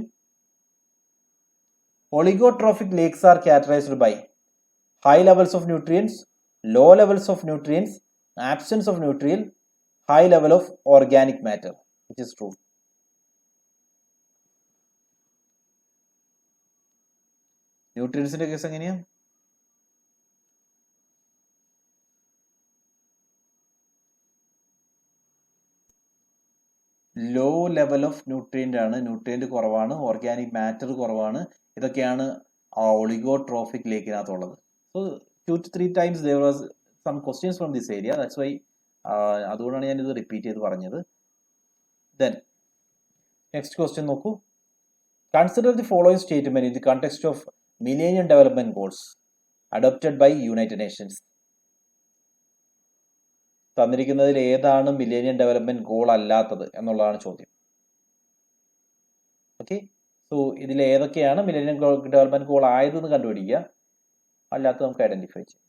oligotrophic lakes are characterised by high levels of nutrients, low levels of nutrients, absence of nutrient, high level of organic matter, which is true. ന്യൂട്രിയൻസിന്റെ കേസ് എങ്ങനെയാ? ലോ ലെവൽ ഓഫ് ന്യൂട്രിയന്റ് ആണ്, ന്യൂട്രിയന്റ് കുറവാണ്, organic matter കുറവാണ്. ഇതൊക്കെയാണ് ഒളിഗോട്രോഫിക് ലേക്കിനകത്തുള്ളത്. So 2 to 3 times there was some questions from this area. That's why അതുകൊണ്ടാണ് ഞാൻ ഇത് repeat ചെയ്ത് പറഞ്ഞത്. Then next question നോക്കൂ. Consider the following statement in the context of Millennium Development Goals adopted by United Nations. തന്നിരിക്കുന്നതിൽ ഏതാണ് millennium development goal അല്ലാത്തത് എന്നുള്ളതാണ് ചോദ്യം. ഓക്കെ, സോ ഇതിൽ ഏതൊക്കെയാണ് മില്ലേനിയം ഡെവലപ്മെന്റ് ഗോൾ ആയതെന്ന് കണ്ടുപിടിക്കുക. അല്ലാത്ത നമുക്ക് ഐഡന്റിഫൈ ചെയ്യാം.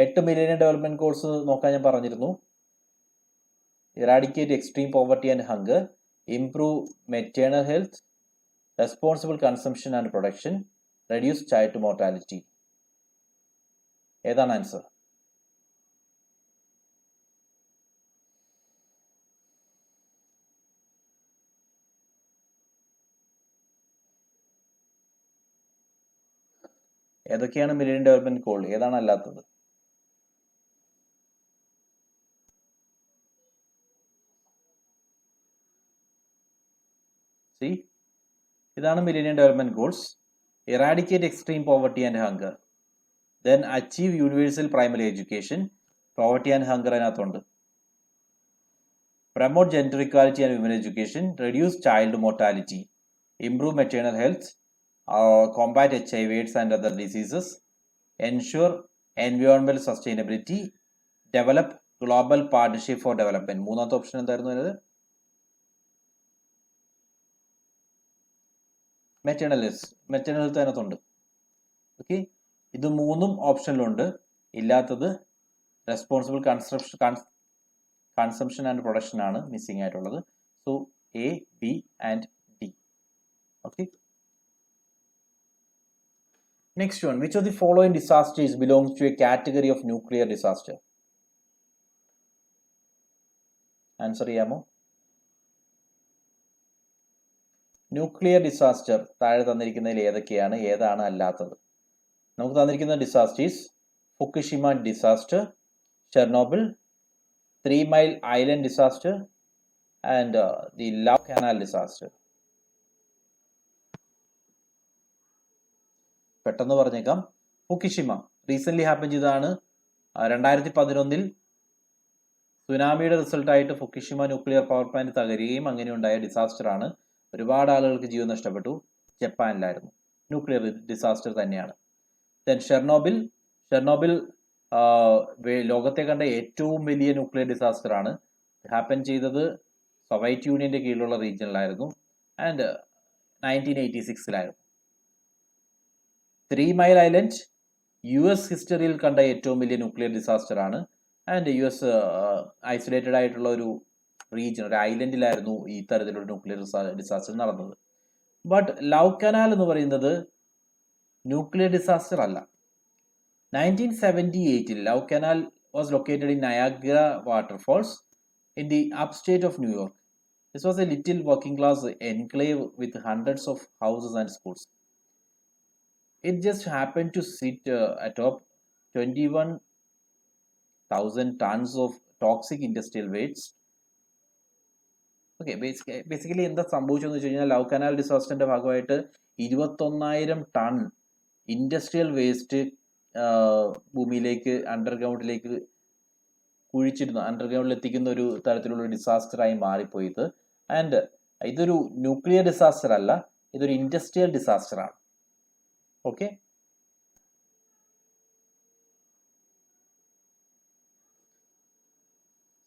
8 മില്ലേനിയം ഡെവലപ്മെന്റ് ഗോൾസ് നോക്കാൻ ഞാൻ പറഞ്ഞിരുന്നു. Eradicate extreme poverty and hunger, improve maternal health, responsible consumption and production, reduce child mortality. ഏതാണ് ആൻസർ? ഏതൊക്കെയാണ് മില്ലേനിയം ഡെവലപ്മെന്റ് ഗോൾ? ഏതാണ് അല്ലാത്തത്? സി, ഇതാണ് millennium development goals. Eradicate extreme poverty and hunger, then achieve universal primary education. Poverty and hunger അതിനകത്തുണ്ട്. Promote gender equality and women education, reduce child mortality, improve maternal health, combat HIV AIDS and other diseases, ensure environmental sustainability, develop global partnership for development. മൂന്നാമത്തെ option എന്തായിരുന്നു അതിനത്? Maternal health അതിനകത്തുണ്ട്. Okay, ഇത് മൂന്നും ഓപ്ഷനിലുണ്ട്. ഇല്ലാത്തത് responsible consumption and production ആണ് missing ആയിട്ടുള്ളത്. So A, B and D. Okay. Next one, which of the following disasters belongs to a category of nuclear disaster? Answer ചെയ്യാമോ? ന്യൂക്ലിയർ ഡിസാസ്റ്റർ താഴെ തന്നിരിക്കുന്നതിൽ ഏതൊക്കെയാണ്, ഏതാണ് അല്ലാത്തത്? നമുക്ക് തന്നിരിക്കുന്ന disasters: Fukushima disaster, Chernobyl, 3 Mile Island disaster and the Love Canal disaster. പെട്ടെന്ന് പറഞ്ഞേക്കാം. ഫുക്കുഷിമ റീസെന്റ് ഹാപ്പൻ ചെയ്തതാണ്. 2011 സുനാമിയുടെ റിസൾട്ടായിട്ട് ഫുക്കുഷിമ ന്യൂക്ലിയർ പവർ പ്ലാന്റ് തകരുകയും അങ്ങനെ ഉണ്ടായ ഡിസാസ്റ്റർ ആണ്. ഒരുപാട് ആളുകൾക്ക് ജീവൻ നഷ്ടപ്പെട്ടു. ജപ്പാനിലായിരുന്നു. ന്യൂക്ലിയർ ഡിസാസ്റ്റർ തന്നെയാണ്. ദെൻ ഷെർണോബിൽ ലോകത്തെ കണ്ട ഏറ്റവും വലിയ ന്യൂക്ലിയർ ഡിസാസ്റ്റർ ആണ്. ഹാപ്പൻ ചെയ്തത് സോവിയറ്റ് യൂണിയന്റെ കീഴിലുള്ള റീജിയനിലായിരുന്നു ആൻഡ് 1986 3 Mile Island US ഹിസ്റ്ററിയിൽ കണ്ട ഏറ്റവും വലിയ ന്യൂക്ലിയർ ഡിസാസ്റ്റർ ആണ്. ആൻഡ് US ഐസൊലേറ്റഡ് ആയിട്ടുള്ള ഒരു റീജിയൻ, ഒരു ഐലൻഡിലായിരുന്നു ഈ തരത്തിലുള്ള ന്യൂക്ലിയർ ഡിസാസ്റ്റർ നടന്നത്. ബട്ട് ലവ് കനാൽ എന്ന് പറയുന്നത് ന്യൂക്ലിയർ ഡിസാസ്റ്റർ അല്ല. 1978 love canal was located in Niagara waterfalls in the upstate of New York. This was a little working class enclave with hundreds of houses and schools. It just happened to sit atop 21,000 tons of toxic industrial waste. Okay, basically എന്താ സംഭവിച്ചെന്ന് വെച്ച് കഴിഞ്ഞാൽ love canal ഡിസാസ്റ്ററിന്റെ ഭാഗമായിട്ട് 21,000 ton industrial waste ഭൂമിയിലേക്ക് അണ്ടർഗ്രൗണ്ടിലേക്ക് കുഴിച്ചിരുന്നു, അണ്ടർഗ്രൗണ്ടിൽ എത്തിക്കുന്ന ഒരു തരത്തിലുള്ള ഡിസാസ്റ്ററായി മാറിപ്പോയത്. And ഇതൊരു ന്യൂക്ലിയർ ഡിസാസ്റ്റർ അല്ല, ഇതൊരു ഇൻഡസ്ട്രിയൽ ഡിസാസ്റ്റർ ആണ്. ഓക്കെ,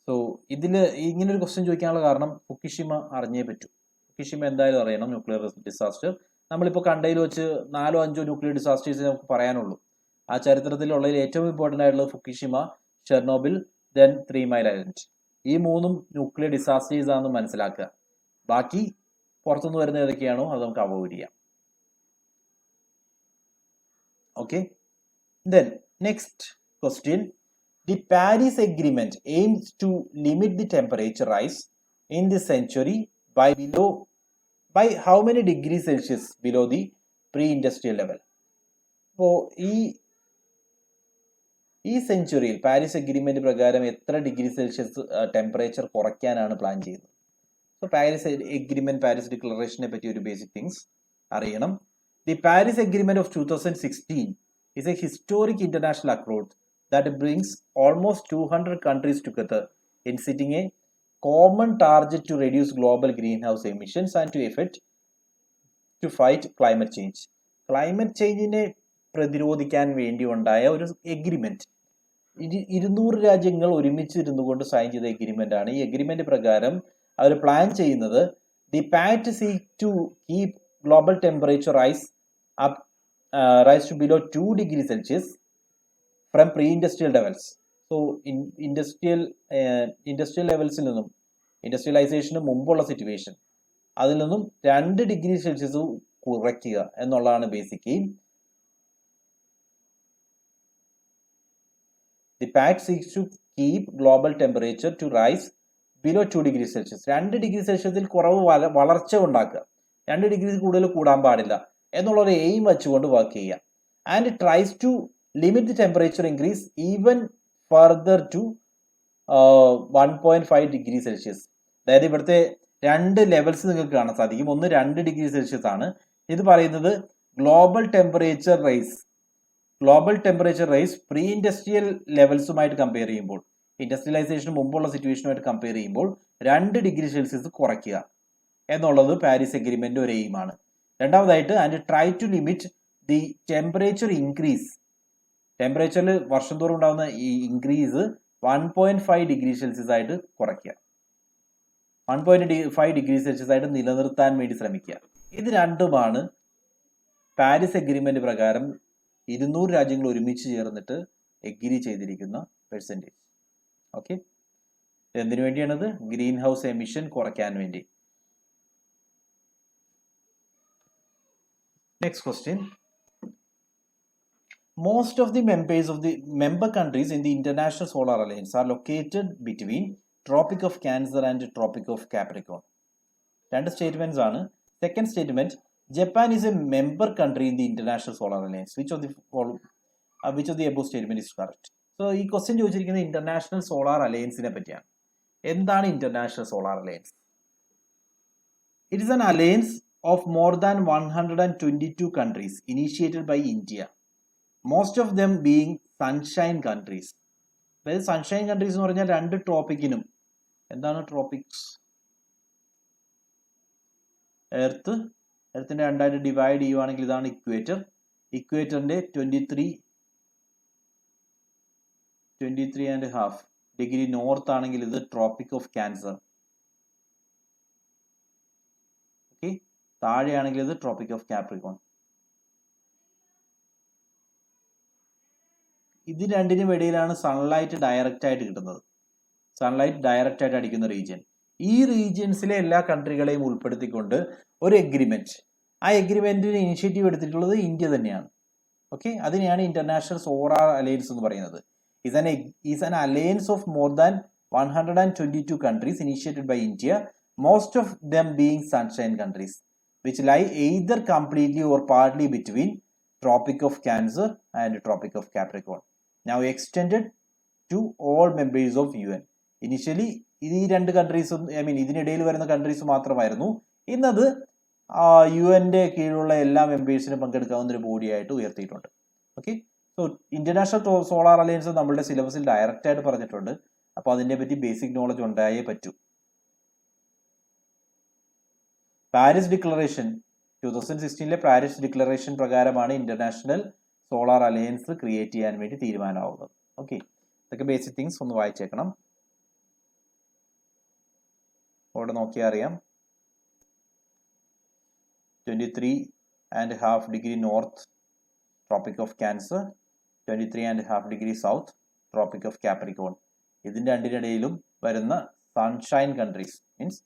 സോ ഇതിൽ ഇങ്ങനൊരു ക്വസ്റ്റ്യൻ ചോദിക്കാനുള്ള കാരണം ഫുക്കുഷിമ അറിഞ്ഞേ പറ്റൂ. ഫുക്കുഷിമ എന്തായാലും അറിയണം. ന്യൂക്ലിയർ ഡിസാസ്റ്റർ നമ്മളിപ്പോൾ കണ്ടതിൽ വെച്ച് 4 or 5 ന്യൂക്ലിയർ ഡിസാസ്റ്റേഴ്സ് നമുക്ക് പറയാനുള്ളൂ. ആ ചരിത്രത്തിലുള്ളതിൽ ഏറ്റവും ഇമ്പോർട്ടൻ്റ് ആയിട്ടുള്ളത് Fukushima, Chernobyl, then 3 Mile Island. ഈ 3 ന്യൂക്ലിയർ ഡിസാസ്റ്റേഴ്സ് ആണെന്ന് മനസ്സിലാക്കുക. ബാക്കി പുറത്തുനിന്ന് വരുന്ന ഏതൊക്കെയാണോ അത് നമുക്ക് അവോയ്ഡ് ചെയ്യാം. Okay, then next question, the Paris Agreement aims to limit the temperature rise in this century by how many degrees Celsius below the pre-industrial level? അപ്പോൾ ഈ സെഞ്ചുറിയിൽ പാരീസ് അഗ്രിമെന്റ് പ്രകാരം എത്ര ഡിഗ്രി സെൽഷ്യസ് ടെമ്പറേച്ചർ കുറയ്ക്കാനാണ് പ്ലാൻ ചെയ്യുന്നത്? So Paris agreement, Paris ഡിക്ലറേഷനെ പറ്റി ഒരു basic things അറിയണം. The Paris Agreement of 2016 is a historic international accord that brings almost 200 countries together in setting a common target to reduce global greenhouse emissions and to fight climate change. Climate change-നെ പ്രതിരോധിക്കാൻ വേണ്ടി ഉണ്ടായ ഒരു agreement. 200 രാജ്യങ്ങൾ ഒരുമിച്ചിരുന്നു കൊണ്ട് sign ചെയ്ത agreement ആണ്. ഈ agreement പ്രകാരം അവർ പ്ലാൻ ചെയ്യുന്നത് the pact seek to keep global temperature rise to below 2 degrees Celsius from pre-industrial levels. So industrial levels നിന്നും ഇൻഡസ്ട്രിയലൈസേഷന് മുമ്പുള്ള സിറ്റുവേഷൻ അതിൽ നിന്നും 2 ഡിഗ്രി സെൽഷ്യസ് കുറയ്ക്കുക എന്നുള്ളതാണ് basic aim. The pact seeks to keep global temperature to rise below 2 degrees Celsius. 2 degree സെൽഷ്യസിൽ കുറവ് വളർച്ച ഉണ്ടാക്കുക, 2 degree കൂടുതൽ കൂടാൻ പാടില്ല എന്നുള്ളൊരു എയിം വെച്ചുകൊണ്ട് വർക്ക് ചെയ്യുക. and tries to limit the temperature increase even further to 1.5 degree Celsius. അതായത് ഇവിടുത്തെ രണ്ട് ലെവൽസ് നിങ്ങൾക്ക് കാണാൻ സാധിക്കും. ഒന്ന് 2 ഡിഗ്രി സെൽഷ്യസ് ആണ്. ഇത് പറയുന്നത് global temperature rise pre industrial ലെവൽസുമായിട്ട് കമ്പയർ ചെയ്യുമ്പോൾ, ഇൻഡസ്ട്രിയലൈസേഷന് മുമ്പുള്ള സിറ്റുവേഷനുമായിട്ട് കമ്പയർ ചെയ്യുമ്പോൾ 2 ഡിഗ്രി സെൽഷ്യസ് കുറയ്ക്കുക എന്നുള്ളത് പാരീസ് എഗ്രിമെന്റ് ഒരു എയിമാണ്. രണ്ടാമതായിട്ട് and try to limit the temperature increase, ടെമ്പറേച്ചറിൽ വർഷം തോറും ഉണ്ടാകുന്ന ഈ ഇൻക്രീസ് 1.5 ഡിഗ്രി സെൽഷ്യസ് ആയിട്ട് കുറയ്ക്കുക, 1.5 ഡിഗ്രി സെൽഷ്യസ് ആയിട്ട് നിലനിർത്താൻ വേണ്ടി ശ്രമിക്കുക. ഇത് രണ്ടുമാണ് പാരീസ് എഗ്രിമെന്റ് പ്രകാരം 200 രാജ്യങ്ങൾ ഒരുമിച്ച് ചേർന്നിട്ട് എഗ്രി ചെയ്തിരിക്കുന്ന പെർസെൻറ്റേജ്. ഓക്കെ, എന്തിനു വേണ്ടിയാണത്? ഗ്രീൻ ഹൗസ് എമിഷൻ കുറയ്ക്കാൻ വേണ്ടി. Next question. Most of the members of the member countries in the International Solar Alliance are located between Tropic of Cancer and Tropic of Capricorn. രണ്ട് statements ആണ്. Second statement, Japan is a member country in the International Solar Alliance. Which of the above statement is correct? So ഈ question ചോദിച്ചിരിക്കുന്നത് international solar അലയൻസിനെ പറ്റിയാണ്. എന്താണ് international solar alliance? It is an alliance of more than 122 countries initiated by India, most of them being sunshine countries. അതായത് sunshine countries എന്ന് പറഞ്ഞാൽ രണ്ട് ട്രോപ്പിക്കിനും, എന്താണ് Tropics? എർത്തിന്റെ രണ്ടായിട്ട് ഡിവൈഡ് ചെയ്യുവാണെങ്കിൽ ഇതാണ് ഇക്വേറ്റർ. ഇക്വേറ്ററിന്റെ 23.5 ഡിഗ്രി നോർത്ത് ആണെങ്കിൽ ഇത് ട്രോപ്പിക് ഓഫ് ക്യാൻസർ. ഓക്കെ, താഴെയാണെങ്കിൽ ഇത് ട്രോപ്പിക് ഓഫ് കാപ്രിക്കോൺ. ഇത് രണ്ടിനും ഇടയിലാണ് സൺലൈറ്റ് ഡയറക്റ്റ് ആയിട്ട് കിട്ടുന്നത്. സൺലൈറ്റ് ഡയറക്റ്റ് ആയിട്ട് അടിക്കുന്ന റീജിയൻ. ഈ റീജിയൻസിലെ എല്ലാ കൺട്രികളെയും ഉൾപ്പെടുത്തിക്കൊണ്ട് ഒരു എഗ്രിമെന്റ്, ആ എഗ്രിമെന്റിന് ഇനിഷ്യേറ്റീവ് എടുത്തിട്ടുള്ളത് ഇന്ത്യ തന്നെയാണ്. ഓക്കെ, അതിനെയാണ് ഇന്റർനാഷണൽ സോളാർ അലയൻസ് എന്ന് പറയുന്നത്. Is an alliance of more than 122 countries initiated by India, most of them being sunshine countries, which lie either completely or partly between Tropic of Cancer and Tropic of Capricorn. Now extended to all members of UN. Initially ഈ രണ്ട് കൺട്രീസും, ഇതിനിടയിൽ വരുന്ന countries മാത്രമായിരുന്നു. ഇന്നത് UN-ന്റെ കീഴിലുള്ള എല്ലാ മെമ്പേഴ്സിനും പങ്കെടുക്കാവുന്ന ഒരു ബോഡിയായിട്ട് ഉയർത്തിയിട്ടുണ്ട്. Okay, so international solar alliance നമ്മളുടെ സിലബസിൽ ഡയറക്റ്റ് ആയിട്ട് പറഞ്ഞിട്ടുണ്ട്. അപ്പോൾ അതിനെ പറ്റി ബേസിക് നോളജ് ഉണ്ടായേ പറ്റൂ. പാരീസ് ഡിക്ലറേഷൻ 2016 പാരീസ് ഡിക്ലറേഷൻ പ്രകാരമാണ് ഇന്റർനാഷണൽ സോളാർ അലയൻസ് ക്രിയേറ്റ് ചെയ്യാൻ വേണ്ടി തീരുമാനമാവുന്നത്. ഓക്കെ, ഇതൊക്കെ ബേസിക് തിങ്സ് ഒന്ന് വായിച്ചേക്കണം. അവിടെ നോക്കിയാൽ അറിയാം. 23.5 degree north tropic of cancer, 23.5 degree south tropic of Capricorn. ഇതിൻ്റെ രണ്ടിനിടയിലും വരുന്ന sunshine countries, means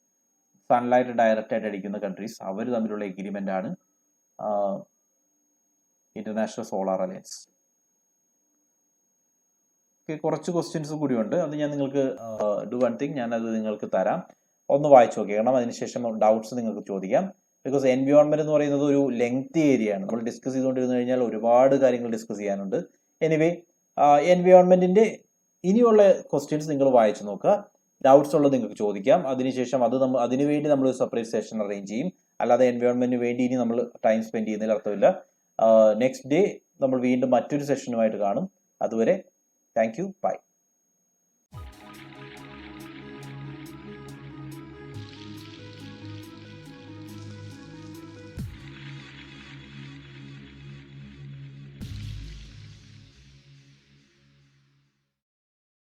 sunlight direct ആയിട്ട് അടിക്കുന്ന കൺട്രീസ്, അവർ തമ്മിലുള്ള എഗ്രിമെന്റ് ആണ് ഇന്റർനാഷണൽ സോളാർ അലയൻസ്. കുറച്ച് ക്വസ്റ്റ്യൻസ് കൂടിയുണ്ട്. അത് ഞാൻ നിങ്ങൾക്ക് ഡു വൺ തിങ്, ഞാനത് നിങ്ങൾക്ക് തരാം, ഒന്ന് വായിച്ചു നോക്കിക്കണം. അതിനുശേഷം ഡൗട്ട്സ് നിങ്ങൾക്ക് ചോദിക്കാം. ബിക്കോസ് എൻവയോൺമെന്റ് എന്ന് പറയുന്നത് ഒരു ലെങ്തി ഏരിയ ആണ്. നമ്മൾ ഡിസ്കസ് ചെയ്തുകൊണ്ടിരുന്നു കഴിഞ്ഞാൽ ഒരുപാട് കാര്യങ്ങൾ ഡിസ്കസ് ചെയ്യാനുണ്ട്. എനിവേ, എൻവയോൺമെന്റിന്റെ ഇനിയുള്ള ക്വസ്റ്റ്യൻസ് നിങ്ങൾ വായിച്ചു നോക്കുക. ഡൗട്ട്സ് ഉള്ളത് നിങ്ങൾക്ക് ചോദിക്കാം. അതിനുശേഷം അതിനുവേണ്ടി നമ്മൾ സെപ്പറേറ്റ് സെഷൻ അറേഞ്ച് ചെയ്യും. അല്ലാതെ എൻവയോൺമെന്റിന് വേണ്ടി ഇനി നമ്മൾ ടൈം സ്പെൻഡ് ചെയ്യുന്നതിൽ അർത്ഥമില്ല. നെക്സ്റ്റ് ഡേ നമ്മൾ വീണ്ടും മറ്റൊരു സെഷനുമായിട്ട് കാണും. അതുവരെ താങ്ക് യു, ബൈ.